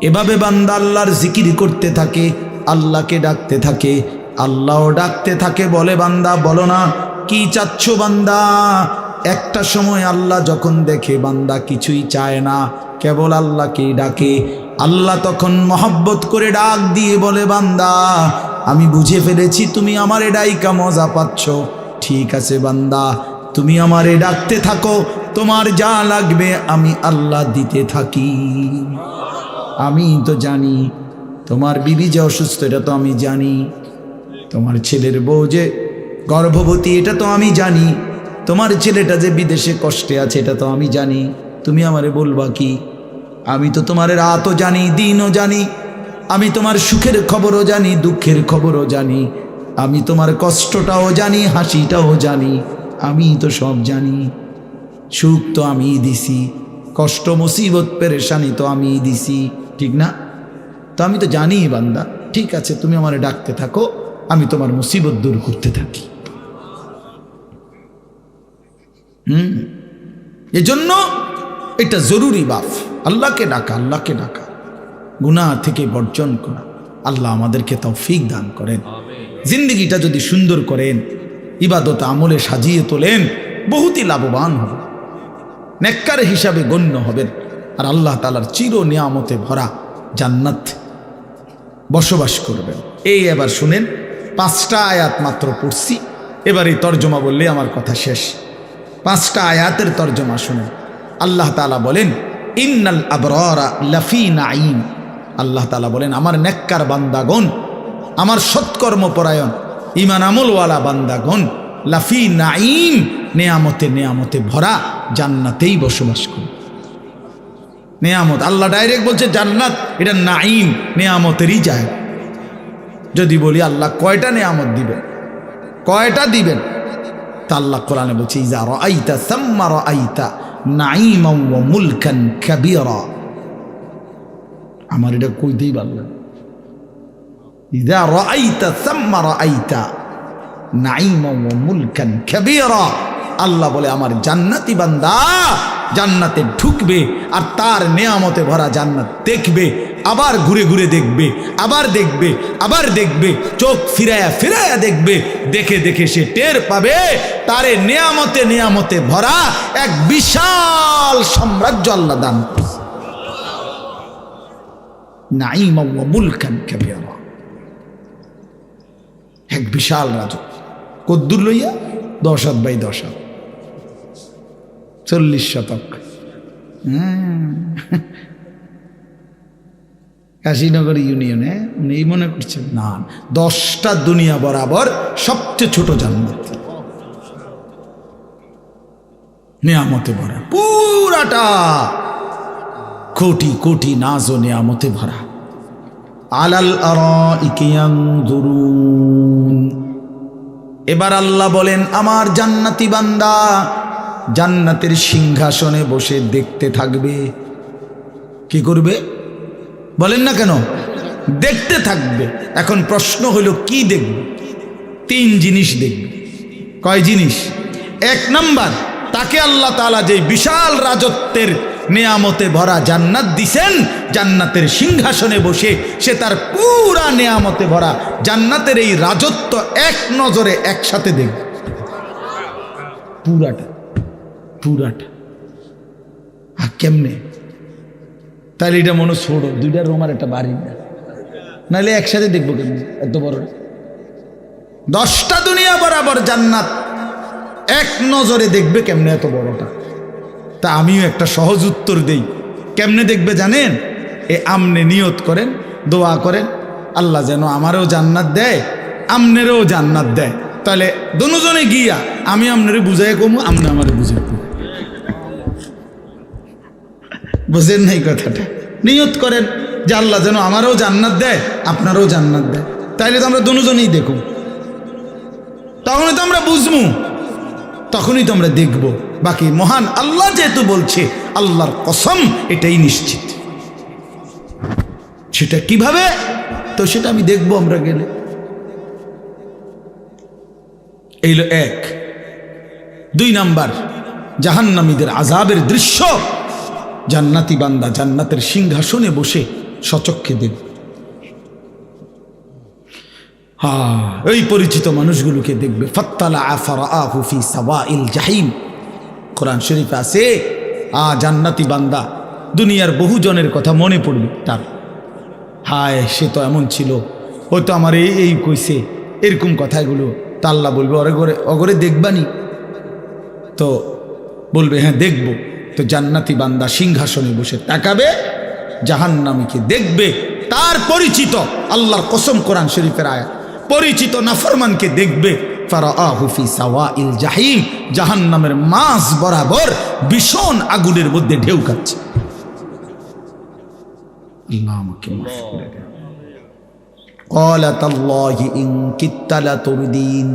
এভাবে বান্দা আল্লাহর জিকির করতে থাকে, আল্লাহকে ডাকতে থাকে, আল্লাহও ডাকতে থাকে। বলে বান্দা বলো না কি চাচ্ছ বান্দা। একটা সময় আল্লাহ যখন দেখে বান্দা কিছুই চায় না, কেবল আল্লাহকেই ডাকে, আল্লাহ তখন মহব্বত করে ডাক দিয়ে বলে বান্দা আমি বুঝে ফেলেছি তুমি আমারে ডাইকা মজা পাচ্ছ, ঠিক আছে বান্দা তুমি আমারে ডাকতে থাকো, তোমার যা লাগবে আমি আল্লাহ দিতে থাকি। আমি তো জানি তোমার বিবি যে অসুস্থ, এটা তো আমি জানি, তোমার ছেলের বউ যে গর্ভবতী, এটা তো আমি জানি, তোমার ছেলেটা যে বিদেশে কষ্টে আছে, এটা তো আমি জানি। তুমি আমারে বলবা কি? আমি তো তোমার রাতও জানি, দিনও জানি, আমি তোমার সুখের খবরও জানি, দুঃখের খবরও জানি, আমি তোমার কষ্টটাও জানি, হাসিটাও জানি, আমি তো সব জানি। সুখ তো আমিই দিছি, কষ্ট মুসিবত পেরেশানি তো আমিই দিছি, ঠিক না? তো আমি তো জানি বান্দা, ঠিক আছে তুমি আমারে ডাকতে থাকো, আমি তোমার মুসিবত দূর করতে থাকি। এজন্য এটা জরুরি বাপ, আল্লাহকে ডাকা, আল্লাহকে ডাকা, গুনাহ থেকে বর্জন করা। আল্লাহ আমাদেরকে তৌফিক দান করেন। জিন্দগিটা যদি সুন্দর করেন, ইবাদত আমলে সাজিয়ে তোলেন, বহুতই লাভবান হবে, নেককার হিসাবে গণ্য হবেন, আর আল্লাহ তাআলার চির নিয়ামতে ভরা জান্নাত বসবাস করবেন। এই এবার শুনেন, 5টা আয়াত মাত্র পড়ছি, এবার এই তর্জমা বললে আমার কথা শেষ। 5টা আয়াতের তর্জমা শুনেন। আল্লাহ তাআলা বলেন ইন্নাল আবরারা লাফি নাঈম। আল্লাহ তাআলা বলেন আমার নেককার বান্দাগণ, আমার সৎকর্মপরায়ণ ঈমান আমলওয়ালা বান্দাগণ লাফি নাঈম, নেয়ামতে নেয়ামতে ভরা জান্নাতেই বসবাস করে। নেয়ামত আল্লাহ ডাইরেক্ট বলছে জান্নাত, এটা নাঈম, নেয়ামতেরই জায়গা। যদি বলি আল্লাহ কয়টা নেয়ামত দিবেন, কয়টা দিবেন, তা আল্লাহ কোরআনে বলছে ইজা রাআইতা সাম্মা রাআইতা নাঈমান ওয়া মুলকান কাবীরা। আমার এটা কইতেই ভালো, ইজা রাআইতা সাম্মা রাআইতা নাঈমান ওয়া মুলকান কাবীরা। আল্লাহ বলে আমার জান্নাতি বান্দা জান্নাতে ঢুকবে আর তার নেয়ামতে ভরা জান্নাত দেখবে, আবার ঘুরে ঘুরে দেখবে, আবার দেখবে, আবার দেখবে, চোখ ফিরায়া ফিরায়া দেখবে, দেখে দেখে সে টের পাবে তারে নেয়ামতে নেয়ামতে ভরা এক বিশাল সাম্রাজ্য আল্লাহ দান করেছে। নাঈমা ওয়া মুলকান কাবীরা, এক বিশাল রাজত্ব। কদ্দুর লইয়া 10 হাত বাই 10 হাত, 40 শতক। কাশীনগর ইউনিয়নে উনি মনে করছেন না, 10টা দুনিয়া বরাবর সবচেয়ে ছোট জান্নাত, নিয়ামতে ভরা পুরাটা, কোটি কোটি নাজ ও নিয়ামতে ভরা। আলাল আরাইকি ইয়ানজুরুন। এবার আল্লাহ বলেন আমার জান্নাতি বান্দা জান্নাতের সিংহাসনে বসে দেখতে থাকবে। কি করবে বলেন না কেন? দেখতে থাকবে। এখন প্রশ্ন হলো কি দেখবে? 3 জিনিস দেখবে। কয় জিনিস? 1 নাম্বার, তাকে আল্লাহ তাআলা যে বিশাল রাজত্বের নেয়ামতে ভরা জান্নাত দিছেন, জান্নাতের সিংহাসনে বসে সে তার পুরা নেয়ামতে ভরা জান্নাতের এই রাজত্ব এক নজরে একসাথে দেখবে, পুরাটা পুরাটা। আর কেমনে? তাহলে এটা মনে ছোড়ো, 2টা রুম আর একটা বাড়ি না, নাহলে একসাথে দেখবো কেমন এত বড় 10টা দুনিয়া বরাবর জান্নাত এক নজরে দেখবে কেমনে এত বড়টা। তা আমিও একটা সহজ উত্তর দেই, কেমনে দেখবে জানেন? আমনে নিয়ত করেন, দোয়া করেন, আল্লাহ যেন আমারও জান্নাত দেয়, আমনেরও জান্নাত দেয়। তাহলে দুজনে গিয়া আমি আপনারে বুঝাই কমু, আমনে আমারে বুঝাই কমু। বুঝেন নাই কথাটা? নিয়ত করেন যে আল্লাহ যেন আমারও জান্নাত দেয়, আপনারও জান্নাত দেয়। তাইলে তো আমরা দুজনেই দেখুন, তখনই তো আমরা বুঝবো, তখনই তো আমরা দেখব। বাকি মহান আল্লাহ যেহেতু বলছে, আল্লাহর কসম এটাই নিশ্চিত। সেটা কিভাবে, তো সেটা আমি দেখবো আমরা গেলে। এইল 1। 2 নাম্বার, জাহান্নামীদের আযাবের দৃশ্য জান্নাতি বান্দা জান্নাতের সিংহাসনে বসে সচক্ষে দেখবে। এই পরিচিত মানুষগুলোকে দেখবে। ফাত্তালা ফারাআহু ফি সাওয়াইল জাহিম, কোরআন শরীফে আছে। জান্নাতি বান্দা দুনিয়ার বহু জনের কথা মনে পড়বে তার, হায় সে তো এমন ছিল, হয়তো আমার এই কইছে, এরকম কথাগুলো। তা আল্লাহ বলবে অগরে দেখবানি? তো বলবে হ্যাঁ দেখব। তো জান্নাতি বান্দা সিংহাসনে বসে তাকাবে, জাহান্নামীকে দেখবে। তার পরিচিত, আল্লাহর কসম কোরআন শরীফের আয়াত, পরিচিত নাফরমানকে দেখবে। ফারাআহু ফি সাওয়াইল জাহিম, জাহান্নামের মাঝ বরাবর ভীষণ আগুনের মধ্যে ঢেউ খাচ্ছে। আল্লাহ আমাকে মাফ করে দেন। ক্বালা তাল্লাহি ইন কিত্তা লাতুরদিন,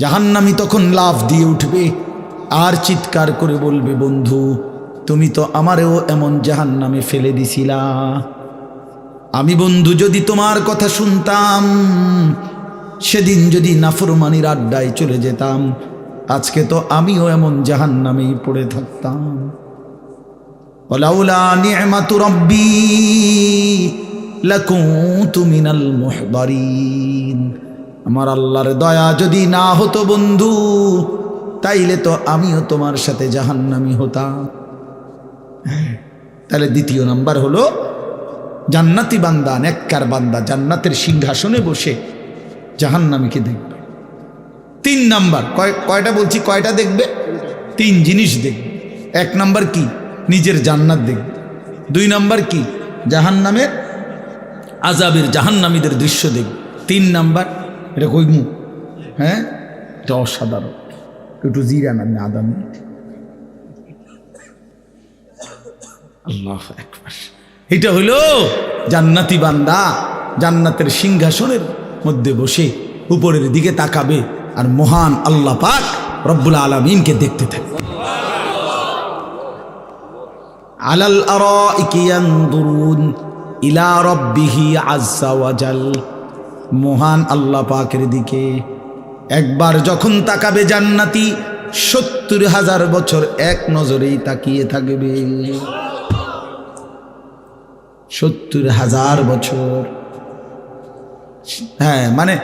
জাহান্নামী তখন লাফ দিয়ে উঠবে আর চিৎকার করে বলবে, বন্ধু তুমি তো আমারেও এমন জাহান্নামে ফেলে দিছিলা। আমি বন্ধু যদি তোমার কথা শুনতাম, সেদিন যদি নাফরমানির আড্ডায় চলে যেতাম, আজকে তো আমিও এমন জাহান্নামেই পড়ে থাকতাম। ওয়ালাউলা নি'মাতু রাব্বি লাকুনতু মিনাল মুহদারিন, আমার আল্লাহর দয়া যদি না হতো বন্ধু, তাইলে তো আমিও তোমার সাথে জাহান্নামী হতাম। তাহলে 2 নাম্বার হলো জান্নাতি বান্দা, নেককার বান্দা জান্নাতের সিংহাসনে বসে জাহান্নামীকে দেখবে। 3 নাম্বার, কয়টা বলছি, কয়টা দেখবে? 3 জিনিস দেখবে। 1 নাম্বার কি? নিজের জান্নাত দেখবে। 2 নাম্বার কি? জাহান্নামের আযাবের জাহান্নামীদের দৃশ্য দেখবে। 3 নাম্বার, এটা কইমু, হ্যাঁ এটা অসাধারণ, একটু জিরা না আদান। আল্লাহু আকবার। এটা হইল জান্নাতি বান্দা জান্নাতের সিংহাসনের মধ্যে বসে উপরের দিকে তাকাবে আর মহান আল্লাহ পাক রব্বুল আলামিনকে দেখতে থাকবে। আলাল আরাইকি ইয়ানদুরুন ইলা রাব্বিহি আযজা ওয়া জাল, মহান আল্লাহ পাকের দিকে একবার যখন তাকাবে জান্নাতি, 70,000 বছর এক নজরেই তাকিয়ে থাকবে। 70,000 বছর। হ্যাঁ, মানে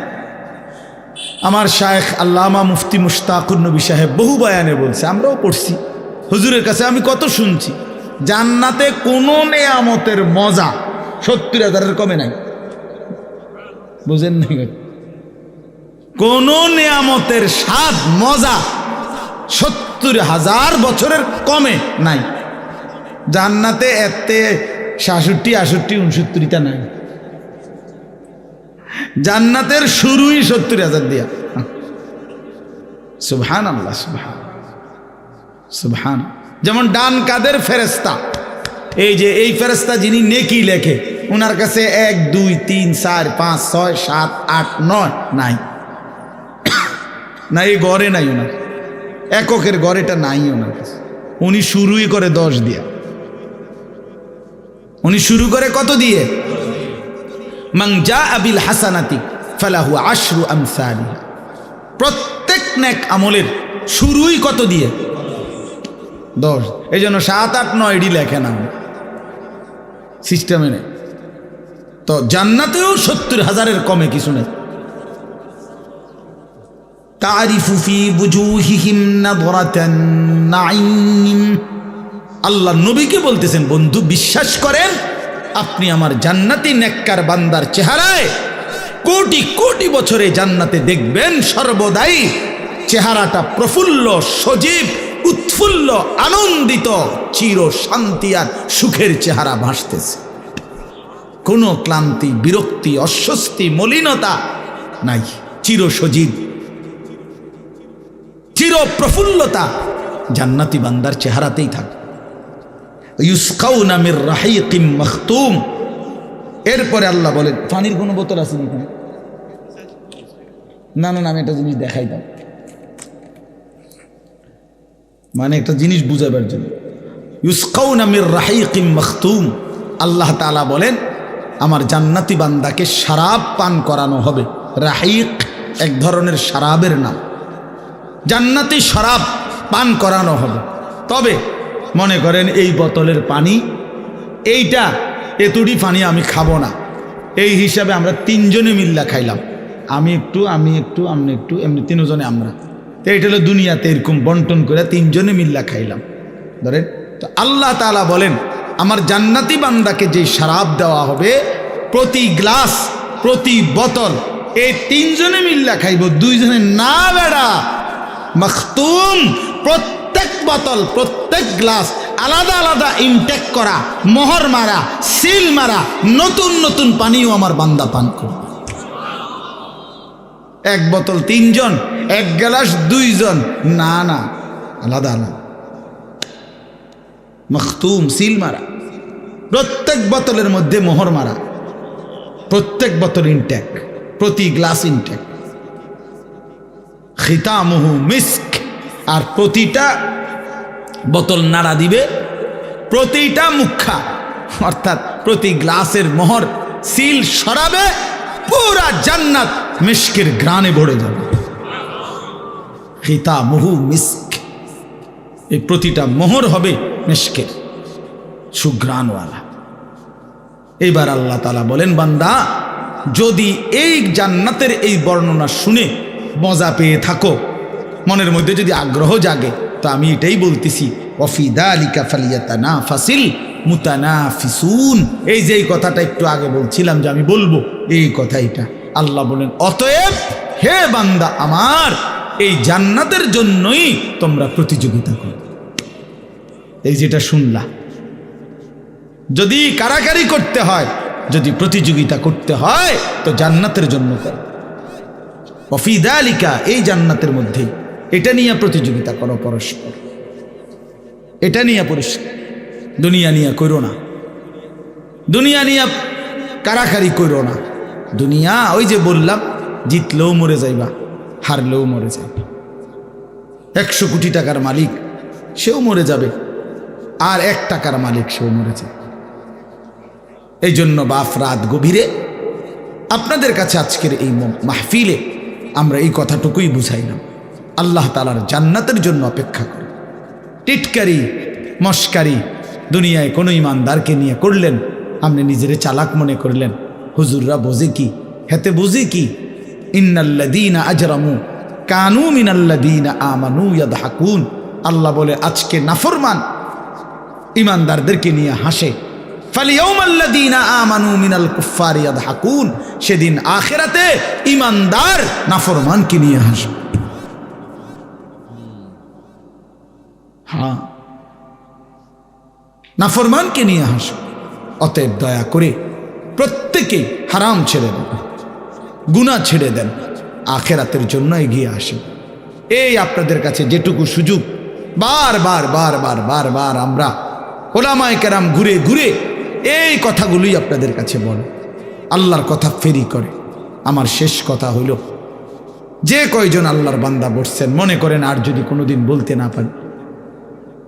আমার শায়েখ আল্লামা মুফতি মুশতাকুর নবী সাহেব বহু বয়ানে বলছে, আমরাও পড়ছি, হুজুরের কাছে আমি কত শুনছি, জান্নাতে কোনো নেয়ামতের মজা 70,000-এর কমে নাই। বুঝেন নাই? কোন নেয়ামতের স্বাদ মজা 70,000 বছরের কমে নাই। জান্নাতে এতে 66, 68, 69টা নাই। জান্নাতের শুরুই 70,000 দিয়া। সুবহানাল্লাহ, সুবহান। যেমন ডান কাদের ফেরেশতা, এই যে এই ফেরেশতা যিনি নেকি লেখে, ওনার কাছে 1, 2, 3, 4, 5, 6, 7, 8, 9 নাই, না এই গড়ে নাই, ওনার এককের গড়েটা নাই ওনার কাছে। উনি শুরুই করে 10 দিয়া। উনি শুরু করে কত দিয়ে? মান জাআ বিল হাসানাতি ফালাহু আশরু আমসালিহা, প্রত্যেক নেক আমলের শুরুই কত দিয়ে? 10। এই জন্য 7, 8, 9 লেখে না সিস্টেমে নেই। তো জান্নাতেও 70,000-এর কমে কিছু নেই। তারিফু ফি বুজুহিহিম নাযরাতান নাঈম, আল্লাহ নবীকে বলতেছেন, বন্ধু বিশ্বাস করেন আপনি আমার জান্নাতি নেককার বান্দার চেহারায় কোটি কোটি বছরে জান্নাতে দেখবেন সর্বদাই চেহারাটা প্রফুল্ল, সজীব, উৎফুল্ল, আনন্দিত, চির শান্তি আর সুখের চেহারা ভাসতেছে। কোনো ক্লান্তি, বিরক্তি, অস্বস্তি, মলিনতা নাই। চির সজীব, চির প্রফুল্লতা জান্নাতি বান্দার চেহারাতেই থাকে। ইউসকাউনা মির রাহিকিম মাখতুম। এরপরে আল্লাহ বলেন, পানির কোনো বোতল আছে নাকি? না না, আমি একটা জিনিস দেখাই দাও, মানে একটা জিনিস বুঝাবার জন্য। ইউসকাউনা মির রাহিকিম মাখতুম, আল্লাহ তাআলা বলেন আমার জান্নাতি বান্দাকে শরাব পান করানো হবে। রাহিক এক ধরনের শরাবের নাম। জান্নাতি শরাব পান করানো হবে। তবে মনে করেন এই বোতলের পানি, এইটা এতুডি পানি আমি খাবো না, এই হিসাবে আমরা তিনজনে মিল্লা খাইলাম, আমি একটু, আপনি একটু, এমনি তিনজনে আমরা। তো এইটা হলো দুনিয়াতে এরকম বন্টন করে তিনজনে মিল্লা খাইলাম ধরেন। তো আল্লাহ তাআলা বলেন আমার জান্নাতি বান্দাকে যে শরাব দেওয়া হবে, প্রতি গ্লাস, প্রতি বোতল এই তিনজনে মিল্লা খাইব, দুইজনে না বেড়া। মাখতুম, প্রত্যেক বোতল, প্রত্যেক গ্লাস আলাদা আলাদা ইনটেক করা, মোহর মারা, সিল মারা, নতুন নতুন পানিও আমার বান্দা পান করবে। এক বোতল তিনজন, এক গ্লাস দুইজন, না না, আলাদা আলাদা। মাখতুম, সিল মারা, প্রত্যেক বোতলের মধ্যে মোহর মারা, প্রত্যেক বোতল ইনটেক, প্রতি গ্লাস ইনটেক। খিতামুহু মিস্ক, আর প্রতিটা বোতল নাড়া দিবে, প্রতিটা মুখা অর্থাৎ প্রতি গ্লাসের মোহর সিল সরাবে, পুরা জান্নাত মিস্কের ঘ্রাণে ভরে যাবে। খিতামুহু মিস্ক, এই প্রতিটা মোহর হবে মিস্কের, সুঘ্রাণওয়ালা। এইবার আল্লাহ তাআলা বলেন বান্দা, যদি এই জান্নাতের এই বর্ণনা শুনে মজা পেয়ে থাকো, মনের মধ্যে যদি আগ্রহ জাগে, তো আমি এটাই বলতেছি, ওয়াফি যালিকা ফালিয়াতানাফাসিল মুতানাফিসুন। এই যে কথাটা একটু আগে বলছিলাম যে আমি বলবো, এই কথাইটা আল্লাহ বলেন, অতএব হে বান্দা আমার, এই জান্নাতের জন্যই তোমরা প্রতিযোগিতা করো। এই যেটা শুনলা, যদি কারাকারি করতে হয়, যদি প্রতিযোগিতা করতে হয়, তো জান্নাতের জন্য করো। ওয়াফি যালিকা, এই জান্নাতের মধ্যেই, এটা নিয়ে প্রতিযোগিতা করো পরস্পর, এটা নিয়ে পরিষ্কার। দুনিয়া নিয়ে করো না, দুনিয়া নিয়ে কারাকারি করো না। দুনিয়া ওই যে বললাম, জিতলেও মরে যাইবা, হারলেও মরে যাইবা। 100 কোটি টাকার মালিক সেও মরে যাবে, আর 1 টাকার মালিক সেও মরে যাবে। এই জন্য বাপ রাত গভীরে আপনাদের কাছে আজকের এই মাহফিলে আমরা এই কথাটুকুই বুঝাইলাম, আল্লাহ তাআলার জান্নাতের জন্য অপেক্ষা করে। টিটকারি, মস্কারি দুনিয়ায় কোনো ইমানদারকে নিয়ে করলেন, আপনি নিজেরে চালাক মনে করলেন, হুজুররা বোঝে কি, হেতে বুঝি কি। ইন্নাল্লাযীনা আজরামু কানু মিনাল্লাযীনা আমানু ইয়াদহাকুন। আল্লাহ বলে আজকে নাফরমান ইমানদারদেরকে নিয়ে হাসে। ফালিয়াউমাল্লাযীনা আমানু মিনাল কুফফারি ইয়াদহাকুন। সেদিন আখিরাতে ইমানদার নাফরমানকে নিয়ে হাসে। হ্যাঁ, নাফরমানকে নিয়ে হাসে। অতএব দয়া করে প্রত্যেকেই হারাম ছেড়ে দেন, গুনাহ ছেড়ে দেন, আখিরাতের জন্য এগিয়ে আসেন। এই আপনাদের কাছে যেটুকু সুযোগ, বারবার বারবার বারবার আমরা ওলামায়ে কেরাম ঘুরে ঘুরে এই কথাগুলোই আপনাদের কাছে বলে, আল্লাহর কথা ফেরি করে। আমার শেষ কথা হইল, যে কয়জন আল্লাহর বান্দা বসছেন, মনে করেন আর যদি কোনোদিন বলতে না পারি,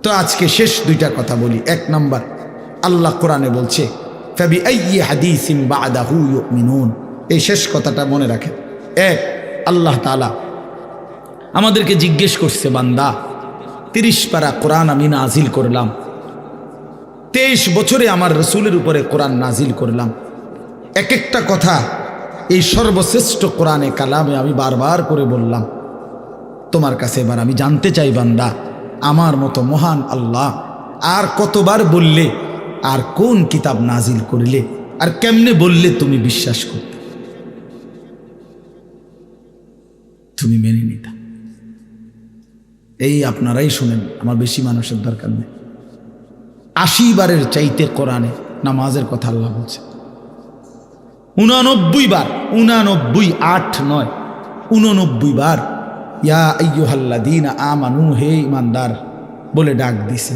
তো আজকে শেষ 2টা কথা বলি। 1 নাম্বার, আল্লাহ কোরআনে বলছে ফাবিআইয়ি হাদিসিন বা'দাহু ইউমিনুন। এই শেষ কথাটা মনে রাখেন। 1, আল্লাহ তাআলা আমাদেরকে জিজ্ঞেস করছে, বান্দা 30 পারা কোরআন আমি নাজিল করলাম, 23 বছরে আমার রসুলের উপরে কোরআন নাজিল করলাম, এক একটা কথা এই সর্বশ্রেষ্ঠ কোরআনে কালামে আমি বারবার করে বললাম। তোমার কাছে এবার আমি জানতে চাই বান্দা, আমার মতো মহান আল্লাহ আর কতবার বললে আর কোন কিতাব নাজিল করিলে আর কেমনে বললে তুমি বিশ্বাস করতে, তুমি মেনে নিতা। এই আপনারাই শুনেন, আমার বেশি মানুষের দরকার নেই। ৮০ বারের চাইতে কোরআনে নামাজের কথা আল্লাহ বলছে 89 বার, 89, ৮ নয়, 89 বার ইয়া আইয়ুহাল্লাযীনা আমানু, হে ইমানদার বলে ডাক দিছে।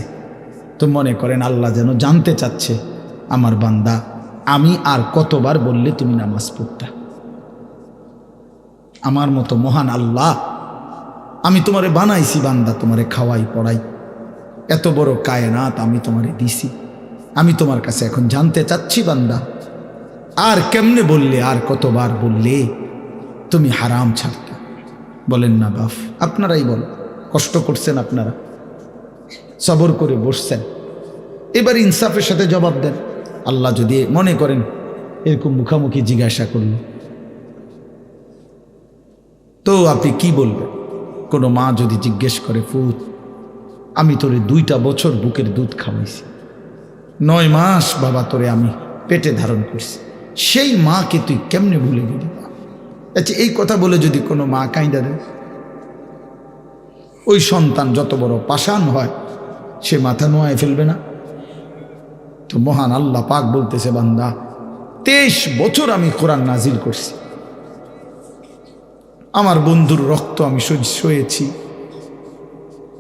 তো মনে করেন আল্লাহ যেন জানতে চাচ্ছে আমার বান্দা আমি আর কতবার বললে তুমি নামাজ পড়তা। আমার মতো মহান আল্লাহ, আমি তোমারে বানাইছি বান্দা, তোমারে খাওয়াই পড়াই, এত বড় কায়নাত আমি তোমারে দিছি, আমি তোমার কাছে এখন জানতে চাচ্ছি বান্দা আর কেমনে বললে আর কতবার বললে তুমি হারাম ছাড়তে। বলেন না বাপ, আপনারাই বলেন, কষ্ট করছেন আপনারা, সবর করে বসছেন, এবার ইনসাফের সাথে জবাব দেন। আল্লাহ যদি মনে করেন এরকম মুখামুখি জিজ্ঞাসা করল তো আপনি কি বলবেন? কোনো মা যদি জিজ্ঞেস করে ফুত আমি তোরে 2টা বছর বুকের দুধ খাওয়াইছি, 9 মাস বাবা তোরে আমি পেটে ধারণ করছি, সেই মাকে তুই কেমনে ভুলে গেলি? আচ্ছা, এই কথা বলে যদি কোনো মা কাঁইদা দেয়, ওই সন্তান যত বড় পাষাণ হয় সে মাথা নোয়ায় ফেলবে না? তো মহান আল্লাহ পাক বলতেছে বান্দা 23 বছর আমি কোরআন নাজিল করছি, আমার বন্ধুর রক্ত আমি সয়েছি,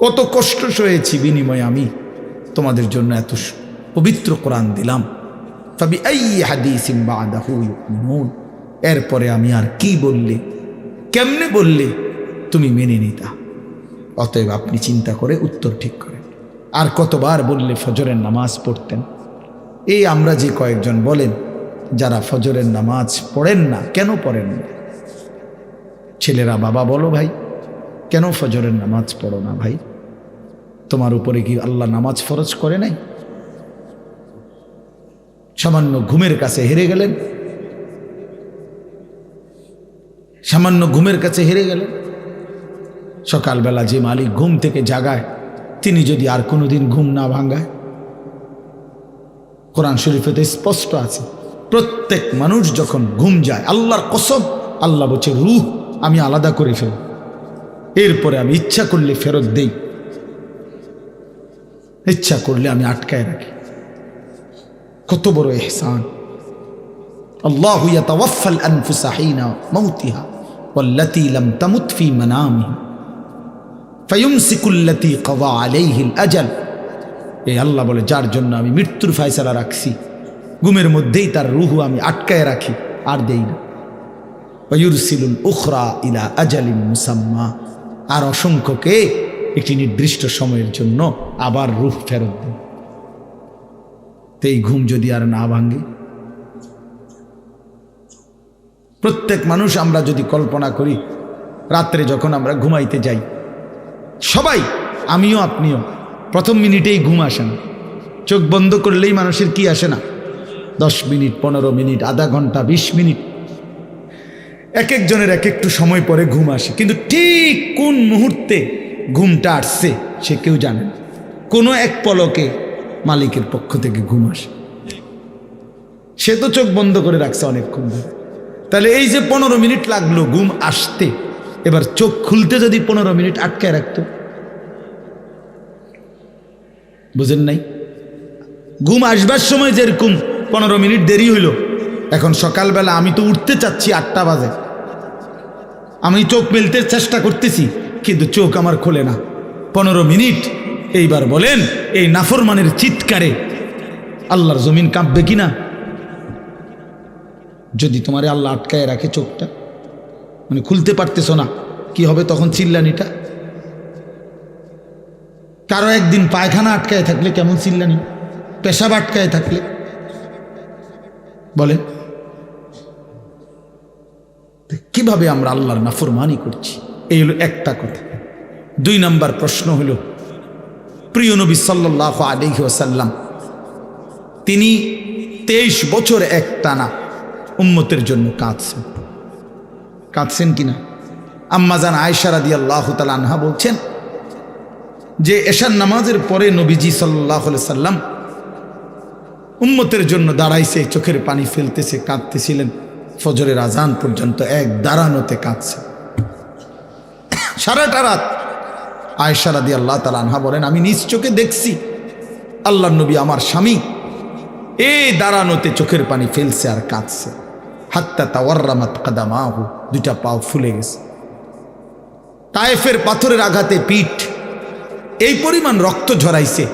কত কষ্ট সয়েছি, বিনিময়ে আমি তোমাদের জন্য এত পবিত্র কোরআন দিলাম। ফাবি আইয়ি হাদিসিন বাদাহু ইউমিনুন, এরপরে আমি আর কি বললে কেমনে বললে তুমি মেনে নিতা? অতএব আপনি চিন্তা করে উত্তর ঠিক করেন। আর কতবার বললে ফজরের নামাজ পড়তেন? এই আমরা যে কয়েকজন বলেন যারা ফজরের নামাজ পড়েন না, কেন পড়েন না? ছেলেরা বাবা বলো ভাই, কেন ফজরের নামাজ পড়ো না ভাই? তোমার উপরে কি আল্লাহ নামাজ ফরজ করে নাই? সামান্য ঘুমের কাছে হেরে গেলেন, সামান্য ঘুমের কাছে হেরে গেলেন। সকালবেলা যে মালিক ঘুম থেকে জাগায় তিনি যদি আর কোনোদিন ঘুম না ভাঙায়, কোরআন শরীফেতে স্পষ্ট আছে প্রত্যেক মানুষ যখন ঘুম যায়, আল্লাহর কসম, আল্লাহ বলছে রূহ আমি আলাদা করে ফেলি, এরপরে আমি ইচ্ছা করলে ফেরত দেই, ইচ্ছা করলে আমি আটকায় রাখি। কত বড় ইহসান! আল্লাহু ইয়াতাওয়াফাল আনফুসা হিনা মাউতিহা ওয়াল্লাতী লাম তামুত ফী মানামিহা ফায়ুমসিকুল্লাতী কাযা আলাইহিল আজাল। এই আল্লাহ বলে যার জন্য আমি মৃত্যুর ফয়সালা রাখছি, ঘুমের মধ্যেই তার রূহ আমি আটকায় রাখি, আর দেই না। ওয়ায়ুরসিলুল উখরা ইলা আজালিন মুসাম্মা, আর অসংখ্যকে একটি নির্দিষ্ট সময়ের জন্য আবার রূহ ফেরত দেয়। তো এই ঘুম যদি আর না ভাঙে, প্রত্যেক মানুষ আমরা যদি কল্পনা করি রাত্রে যখন আমরা ঘুমাইতে যাই, সবাই আমিও আপনিও প্রথম মিনিটেই ঘুম আসে না, চোখ বন্ধ করলেই মানুষের কি আসে না? 10 মিনিট, 15 মিনিট, আধা ঘন্টা, 20 মিনিট, এক একজনের এক একটু সময় পরে ঘুম আসে, কিন্তু ঠিক কোন মুহূর্তে ঘুমটা আসছে সে কেউ জানে না। কোনো এক পলকে মালিকের পক্ষ থেকে ঘুম আসে, সে তো চোখ বন্ধ করে রাখছে অনেকক্ষণ ধরে। তাহলে এই যে 15 মিনিট লাগলো ঘুম আসতে, এবার চোখ খুলতে যদি 15 মিনিট আটকায় রাখতো, বুঝেন নাই? ঘুম আসবার সময় যেরকম 15 মিনিট দেরি হইল, এখন সকালবেলা আমি তো উঠতে চাচ্ছি 8টা বাজে, আমি চোখ মেলতে চেষ্টা করতেছি কিন্তু চোখ আমার খোলে না, 15 মিনিট। এইবার বলেন এই নাফরমানের চিৎকারে আল্লাহর জমিন কাঁপবে কিনা? যদি তোমারে আল্লাহ আটকায় রাখে চোখটা, মানে খুলতে পারতেছ না, কি হবে তখন? চিল্লানিটা। কারো একদিন পায়খানা আটকায় থাকলে কেমন চিল্লানি, পেশাব আটকায় থাকলে, বলেন কিভাবে আমরা আল্লাহর নাফরমানি করছি? এই হলো একটা কথা। 2 নম্বর প্রশ্ন হলো, প্রিয় নবী সাল্লাল্লাহু আলাইহি ওয়াসাল্লাম তিনি 23 বছর একটানা উম্মতের জন্য কাঁদছেন কিনা? আম্মাজান আয়েশা রাদিয়াল্লাহু তাআলা আনহা বলছেন যে এশার নামাজের পরে নবীজি সাল্লাল্লাহু আলাইহি সাল্লাম উম্মতের জন্য দাঁড়াইছে, চোখের পানি ফেলতেছে, কাঁদতেছিলেন ফজরের আজান পর্যন্ত এক দাঁড়ানোতে কাঁদছে সারাটা রাত। আয়েশা রাদিয়াল্লাহু তাআলা আনহা বলেন, আমি নিজ চোখে দেখছি আল্লাহর নবী আমার স্বামী এই দাঁড়ানোতে চোখের পানি ফেলছে আর কাঁদছে। হাত্তা তাওয়াররামাত কাদামাহু, দুইটা পাও ফুলে গেছে। তায়েফের পাথরের আঘাতে পিঠ এই পরিমাণ রক্ত ঝরাইছে,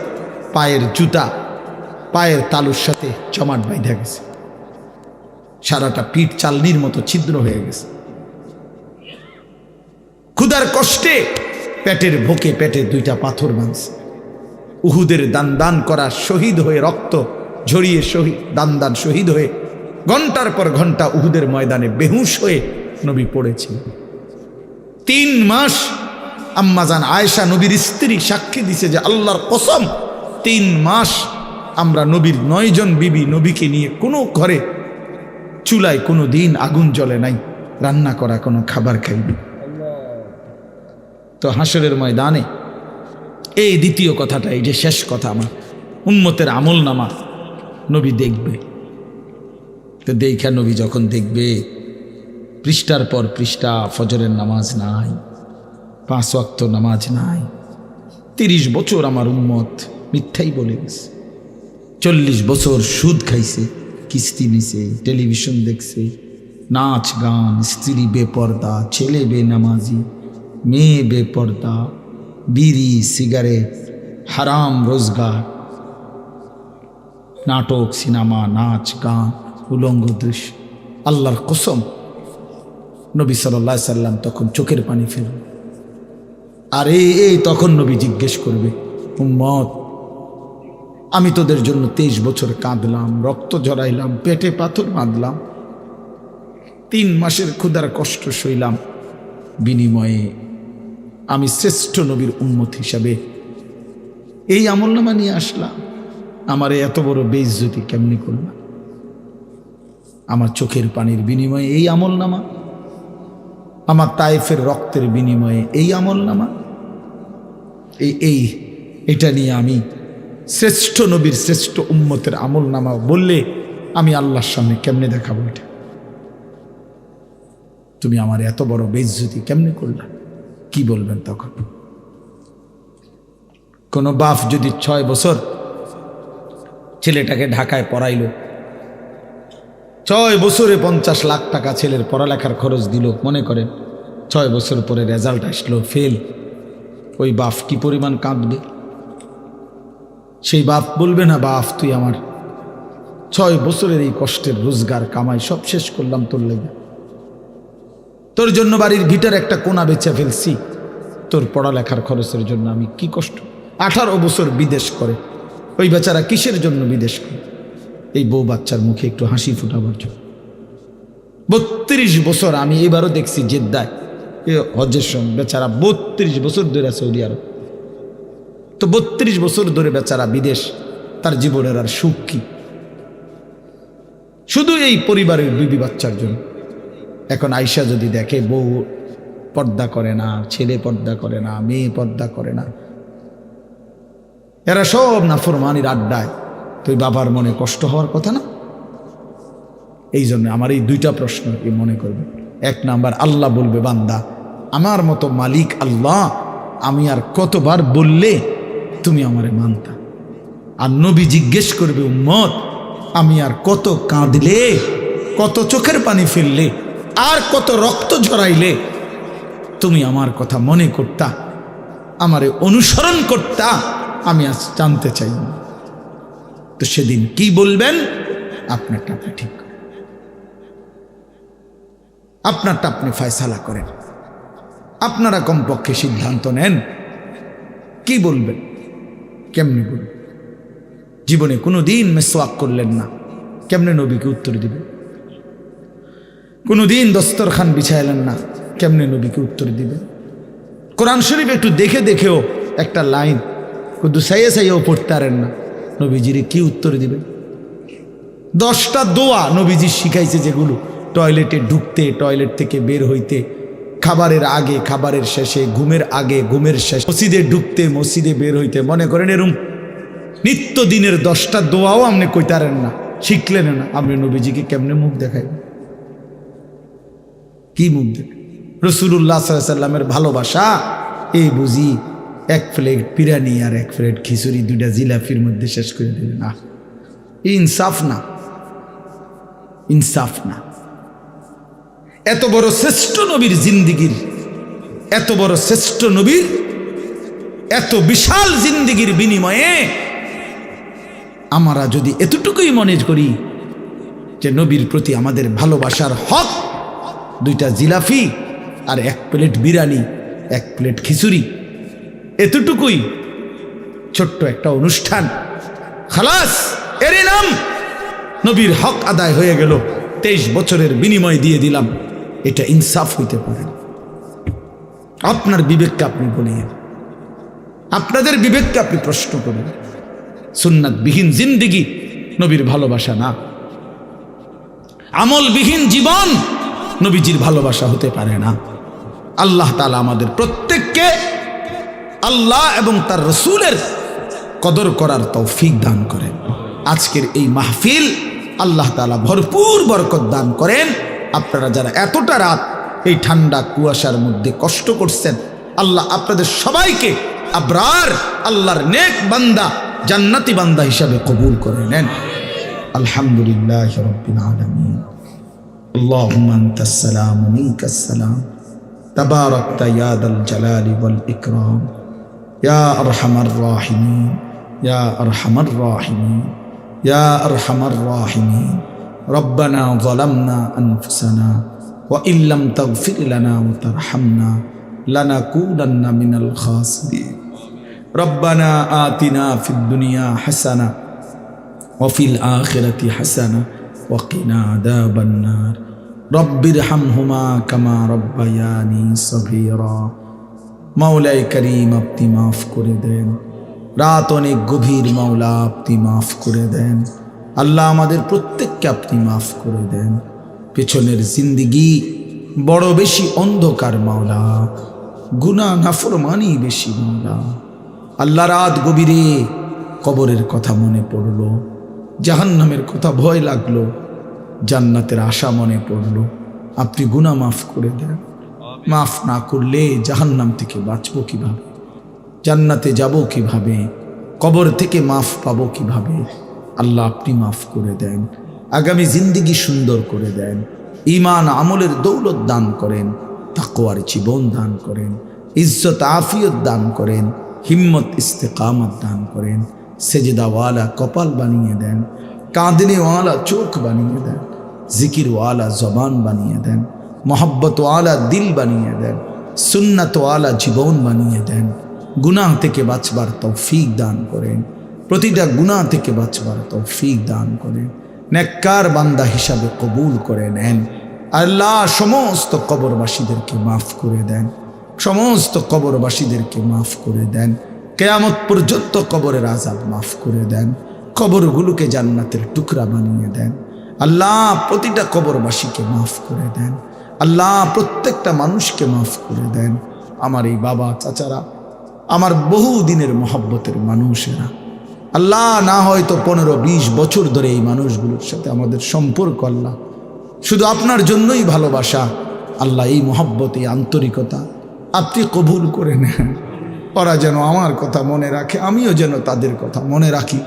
পায়ের জুতা পায়ের তালুর সাথে জমাট বাইধা গেছে, সারাটা পিঠ চালনির মতো ছিদ্র হয়ে গেছে। ক্ষুধার কষ্টে পেটের বুকে পেটে দুইটা পাথর বাঁধছে। উহুদের দান করা শহীদ হয়ে রক্ত ঝরিয়ে শহীদ দান শহীদ হয়ে ঘন্টার পর ঘন্টা উহুদের ময়দানে বেহুশ হয়ে নবী পড়েছিল। 3 মাস আম্মাজান আয়েশা নবীর স্ত্রী সাক্ষী দিছে যে আল্লাহর কসম 3 মাস আমরা নবীর 9 জন বিবি নবীকে নিয়ে কোনো ঘরে চুলায় কোনো দিন আগুন জ্বলে নাই, রান্না করা কোনো খাবার খাইনি। তো হাসরের ময়দানে এই দ্বিতীয় কথাটা, এই যে শেষ কথা, আমার উম্মতের আমল নামা নবী দেখবে। তো দেখা নবী যখন দেখবে পৃষ্ঠার পর পৃষ্ঠা ফজরের নামাজ নাই, 5 ওয়াক্ত নামাজ নাই, 30 বছর আমার উম্মত মিথ্যাই বলে গেছে, 40 বছর সুদ খাইছে, কিস্তি নিছে, টেলিভিশন দেখছে, নাচ গান, স্ত্রী বেপর্দা, ছেলে বেনামাজি, মেয়ে বেপর্দা, বিড়ি সিগারেট, হারাম রোজগার, নাটক সিনেমা, নাচ গান, উলঙ্গ দৃশ্য। আল্লাহর কসম নবী সাল্লাল্লাহু আলাইহি সাল্লাম তখন চোখের পানি ফেলবে। আর এই তখন নবী জিজ্ঞেস করবে, উম্মত আমি তোদের জন্য 23 বছর কাঁদলাম, রক্ত ঝরাইলাম, পেটে পাথর বাঁধলাম, 3 মাসের ক্ষুধার কষ্ট সইলাম, বিনিময়ে আমি শ্রেষ্ঠ নবীর উম্মত হিসাবে এই আমলনামা নিয়ে আসলাম, আমার এত বড় বেইজ্জতি কেমনি করলাম? আমার চোখের পানির বিনিময়ে এই আমলনামা, আমার তায়েফের রক্তের বিনিময়ে এই আমলনামা, এটা নিয়ে আমি শ্রেষ্ঠ নবীর শ্রেষ্ঠ উম্মতের আমলনামা বললে আমি আল্লাহর সামনে কেমনে দেখাবো? এটা তুমি আমার এত বড় বেইজ্জতি কেমনে করলা? কি বলবেন তখন? কোন বাপ যদি 6 বছর ছেলেটাকে ঢাকায় পড়াইল, 6 বছরে 50 লাখ টাকা ছেলের পড়ালেখার খরচ দিল, মনে করেন 6 বছর পরে রেজাল্ট আসলো ফেল, ওই বাপ কি পরিমাণ কাঁদবে? সেই বাপ বলবে না, বাপ তুই আমার 6 বছরের এই কষ্টের রোজগার কামাই সব শেষ করলাম তোর লেগে, তোর জন্য বাড়ির ভিটার একটা কোণা বেচে ফেলছি, তোর পড়ালেখার খরচের জন্য আমি কি কষ্ট। 18 বছর বিদেশ করে, ওই বেচারা কিসের জন্য বিদেশ করে? এই বউ বাচ্চার মুখে একটু হাসি ফুটাবার জন্য। 32 বছর আমি এবারও দেখছি জেদ্দায় হজ্জের সময় বেচারা 32 বছর ধরে সৌদি আরব। তো 32 বছর ধরে বেচারা বিদেশ, তার জীবনের আর সুখ কি? শুধু এই পরিবারের বিবি বাচ্চার জন্য। এখন আয়েশা যদি দেখে বউ পর্দা করে না, ছেলে পর্দা করে না, মেয়ে পর্দা করে না, এরা সব নাফরমানির আড্ডায়, তো বাবার মনে কষ্ট হওয়ার কথা না? এই জন্য আমার এই 2টা প্রশ্ন কি মনে করবে। 1 নাম্বার, আল্লাহ বলবে বান্দা আমার মতো মালিক আল্লাহ, আমি আর কতবার বললে তুমি আমারে মানতা? আর নবী জিজ্ঞেস করবে উম্মত আমি আর কত কাঁদলে, কত চোখের পানি ফেললে, আর কত রক্ত ঝরাইলে তুমি আমার কথা মনে করতা, আমারে অনুসরণ করতা? আমি আজ জানতে চাই। তো সেদিন কি বলবেন? আপনারটা আপনি ঠিক করেন, আপনারটা আপনি ফয়সালা করেন, আপনারা কমপক্ষে সিদ্ধান্ত নেন কি বলবেন, কেমনি বলবেন। জীবনে কোনো দিন মেসওয়াক করলেন না, কেমনে নবীকে উত্তর দিবেন? কোনো দিন দস্তরখান বিছাইলেন না, কেমনে নবীকে উত্তর দিবেন? কোরআন শরীফ একটু দেখে দেখেও একটা লাইন কিন্তু সাইয়েও পড়তে পারেন না, নবীজিরে কি উত্তর দিবেন? 10টা দোয়া নবীজি শিখাইছে, যেগুলো টয়লেটে ঢুকতে, টয়লেট থেকে বের হইতে, খাবারের আগে, খাবারের শেষে, ঘুমের আগে, ঘুমের শেষে, মসজিদে ঢুকতে, মসজিদে বের হইতে। মনে করেন এরকম নিত্যদিনের 10টা দোয়াও আপনি কইতারেন না, শিখলেন না, আপনি নবীজিকে কেমনে মুখ দেখাইবেন? কি মুখ দেখাই? রাসূলুল্লাহ সাল্লাল্লাহু আলাইহি সাল্লামের ভালোবাসা এই বুঝি 1 প্লেট বিরিয়ানি আর 1 প্লেট খিচুড়ি 2টা জিলাপির মধ্যে শেষ করে দিলেন? না, ইনসাফ না, ইনসাফ না। এত বড় শ্রেষ্ঠ নবীর জিন্দিগির, এত বড় শ্রেষ্ঠ নবীর এত বিশাল জিন্দিগির বিনিময়ে আমরা যদি এতটুকুই মনে করি যে নবীর প্রতি আমাদের ভালোবাসার হক 2টা জিলাপি আর 1 প্লেট বিরিয়ানি, 1 প্লেট খিচুড়ি, এতটুকুই ছোট্ট একটা অনুষ্ঠান, খালাস, এরই নাম নবীর হক আদায় হয়ে গেল, 23 বছরের বিনিময় দিয়ে দিলাম, এটা ইনসাফ হইতে পারে না। আপনার বিবেককে আপনি বলিয়ে, আপনাদের বিবেককে আপনি প্রশ্ন করেন। সুন্নাতবিহীন জিন্দিগি নবীর ভালোবাসা না, আমলবিহীন জীবন নবীজির ভালোবাসা হতে পারে না। আল্লাহ তাআলা আমাদের প্রত্যেককে আল্লাহ এবং তার রসুলের কদর করার তৌফিক দান করেন। আজকের এই মাহফিল আল্লাহ তাআলা ভরপুর বরকত দান করেন। আপনারা যারা এতটা রাত এই ঠান্ডা কুয়াশার মধ্যে কষ্ট করছেন, আল্লাহ আপনাদের সবাইকে আবরার আল্লাহর নেক বান্দা, জান্নাতি বান্দা হিসাবে কবুল করে নেন। আলহামদুলিল্লাহি রাব্বিল আলামিন। আল্লাহুম্মা আনতাস সালাম ওয়া মিনকাস সালাম, তাবারাকতা ইয়া দাল জালালি ওয়াল ইকরাম, ইয়া আরহামার রাহিমিন, ইয়া আরহামার রাহিমিন, ইয়া আরহামার রাহিমিন। রব্বানা যালামনা আনফুসানা ওয়া ইল্লাম তাগফির লানা ওয়া তারহামনা লানাকুনান্না মিনাল খাসিরিন। রব্বানা আতিনা ফিদ দুনিয়া হাসানা ওয়া ফিল আখিরাতি হাসানা ওয়া কিনা আযাবান নার। রব্বিরহামহুমা কামা রব্বায়ানি সগীরা। মাওলায়ে কারীম, আপনি মাফ করে দেন। রাত অনেক গভীর, মাওলা আপনি মাফ করে দেন। আল্লাহ আমাদের প্রত্যেককে আপনি মাফ করে দেন। পেছনের জিন্দিগি বড় বেশি অন্ধকার মাওলা, গুনাহ নাফরমানি বেশি মাওলা। আল্লাহ রাত গভীরে কবরের কথা মনে পড়লো, জাহান্নামের কথা ভয় লাগলো, জান্নাতের আশা মনে পড়লো। আপনি গুনাহ মাফ করে দেন। মাফ না করলে জাহান্নাম থেকে বাঁচবো কিভাবে? জান্নাতে যাব কিভাবে? কবর থেকে মাফ পাবো কিভাবে? আল্লাহ আপনি মাফ করে দেন। আগামী জিন্দিগি সুন্দর করে দেন। ঈমান আমলের দৌলত দান করেন, তাকওয়ার জীবন দান করেন, ইজ্জত আফিয়ত দান করেন, হিম্মত ইস্তেকামত দান করেন। সেজদাওয়ালা কপাল বানিয়ে দেন, কাঁদনেওয়ালা চোখ বানিয়ে দেন, জিকিরওয়ালা জবান বানিয়ে দেন, মোহাব্বতওয়ালা দিল বানিয়ে দেন, সুন্নাতওয়ালা জীবন বানিয়ে দেন। গুনাহ থেকে বাঁচবার তৌফিক দান করেন, প্রতিটা গুনাহ থেকে বাঁচবার তৌফিক দান করেন। নেককার বান্দা হিসাবে কবুল করে নেন। আল্লাহ সমস্ত কবরবাসীদেরকে মাফ করে দেন, সমস্ত কবরবাসীদেরকে মাফ করে দেন। কিয়ামত পর্যন্ত কবরের আযাব মাফ করে দেন। কবরগুলোকে জান্নাতের টুকরা বানিয়ে দেন। আল্লাহ প্রতিটা কবরবাসীকে মাফ করে দেন। আল্লাহ প্রত্যেকটা মানুষকে মাফ করে দেন। আমার এই বাবা চাচারা, আমার বহু দিনের মহব্বতের মানুষেরা, আল্লাহ না হয়তো 15-20 বছর ধরে এই মানুষগুলোর সাথে আমাদের সম্পর্ক, আল্লাহ শুধু আপনার জন্যই ভালোবাসা। আল্লাহ এই মহব্বত, এই আন্তরিকতা আপনি কবুল করে নেন। ওরা যেন আমার কথা মনে রাখে, আমিও যেন তাদের কথা মনে রাখি।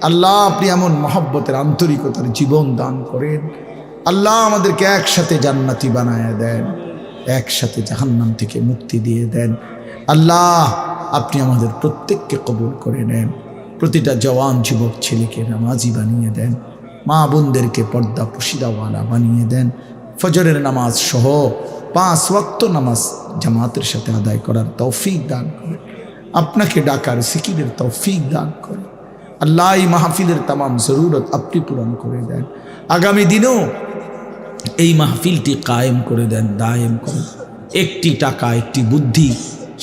আল্লাহ আপনি এমন মহব্বতের আন্তরিকতার জীবন দান করেন। আল্লাহ আমাদেরকে একসাথে জান্নাতি বানায় দেন, একসাথে জাহান্নাম থেকে মুক্তি দিয়ে দেন। আল্লাহ আপনি আমাদের প্রত্যেককে কবুল করে নেন। প্রতিটা জওয়ান যুবক ছেলেকে নামাজি বানিয়ে দেন, মা বোনদেরকে পর্দা পশিদাওয়ালা বানিয়ে দেন। ফজরের নামাজ সহ 5 ওয়াক্ত নামাজ জামাতের সাথে আদায় করার তৌফিক দান করেন। আপনাকে ডাকার জিকিরের তৌফিক দান করেন। আল্লাহ এই মাহফিলের তামাম জরুরত আপনি পূরণ করে দেন। আগামী দিনেও এই মাহফিলটি কায়েম করে দেন, দায়েম করেন। একটি টাকা, একটি বুদ্ধি,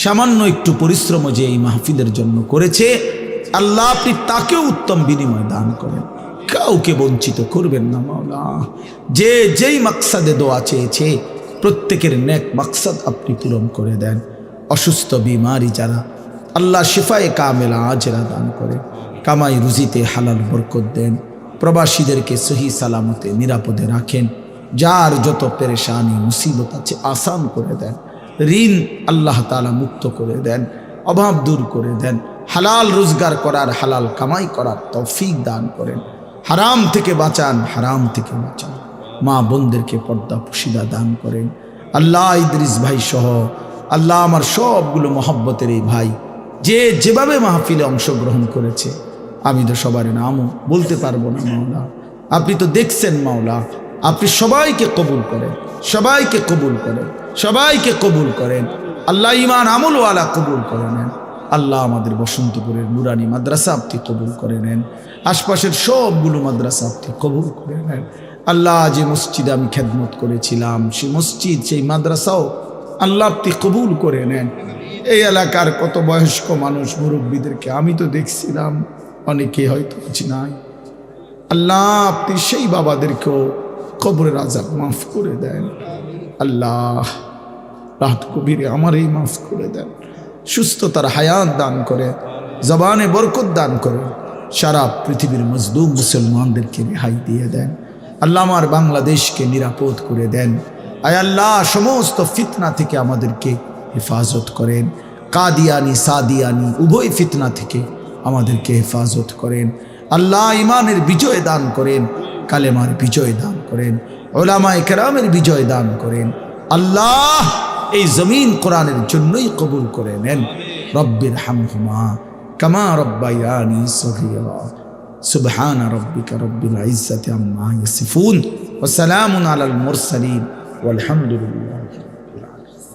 সামান্য একটু পরিশ্রম যে এই মাহফিলের জন্য করেছে, আল্লাহ আপনি তাকেও উত্তম বিনিময় দান করেন। কাউকে বঞ্চিত করবেন না মাওলা। যে যেই মাকসাদে দোয়া চেয়েছে প্রত্যেকের নেক মাকসাদ আপনি পূরণ করে দেন। অসুস্থ বিমারি যারা, আল্লাহ শিফায়ে কামেলা আজরা দান করে। কামাই রুজিতে হালাল বরকত দেন, প্রবাসীদেরকে সহি সালামতে নিরাপদে রাখেন, যার যত পেরেশানি মুসিবত আছে আসান করে দেন, ঋণ আল্লাহ তাআলা মুক্ত করে দেন, অভাব দূর করে দেন, হালাল রোজগার করার হালাল কামাই করার তৌফিক দান করেন, হারাম থেকে বাঁচান, হারাম থেকে বাঁচান, মা বোনদেরকে পর্দা পুশিদা দান করেন। আল্লাহ ইদ্রিস ভাই সহ আল্লাহ আমার সবগুলো মহব্বতের এই ভাই যে যেভাবে মাহফিলে অংশগ্রহণ করেছে, আমি তো সবার নামও বলতে পারবো না মাওলা, আপনি তো দেখছেন মাওলা, আপনি সবাইকে কবুল করেন, সবাইকে কবুল করেন, সবাইকে কবুল করেন। আল্লাহ ইমান আমলওয়ালা কবুল করে নেন। আল্লাহ আমাদের বসন্তপুরের নুরানি মাদ্রাসা আপনি কবুল করে নেন, আশপাশের সবগুলো মাদ্রাসা আপনি কবুল করে নেন। আল্লাহ যে মসজিদে আমি খেদমত করেছিলাম সেই মসজিদ সেই মাদ্রাসাও আল্লাহ আপনি কবুল করে নেন। এই এলাকার কত বয়স্ক মানুষ মুরব্বীদেরকে আমি তো দেখছিলাম, অনেকে হয়তো কিছু নাই, আল্লাহ আপনি সেই বাবাদেরকেও কবরের আযাব মাফ করে দেন। আল্লাহ রাত কবিরে আমার এই মাফ করে দেন, সুস্থতার হায়াত দান করে, জবানে বরকত দান করে, সারা পৃথিবীর মজলুম মুসলমানদেরকে রেহাই দিয়ে দেন। আল্লাহ আমার বাংলাদেশকে নিরাপদ করে দেন। আয় আল্লাহ সমস্ত ফিতনা থেকে আমাদেরকে হেফাজত করেন, কাদিয়ানি সাদিয়ানি উভয় ফিতনা থেকে আমাদেরকে হেফাজত করেন। আল্লাহ ইমানের বিজয় দান করেন, কালেমার বিজয় দান করেন, উলামায়ে কেরামের বিজয় দান করেন। আল্লাহ এই জমিন কোরআনের জন্যই কবুল করে নেন। রব্বির হামহুমা কামা রব্বায়ানি সগীরা। সুবহান রাব্বিকা রব্বিল ইজ্জাতি আম্মা ইয়াসিফুন ওয়া সালামুন আলাল মুরসালিন ওয়ালহামদুলিল্লাহ।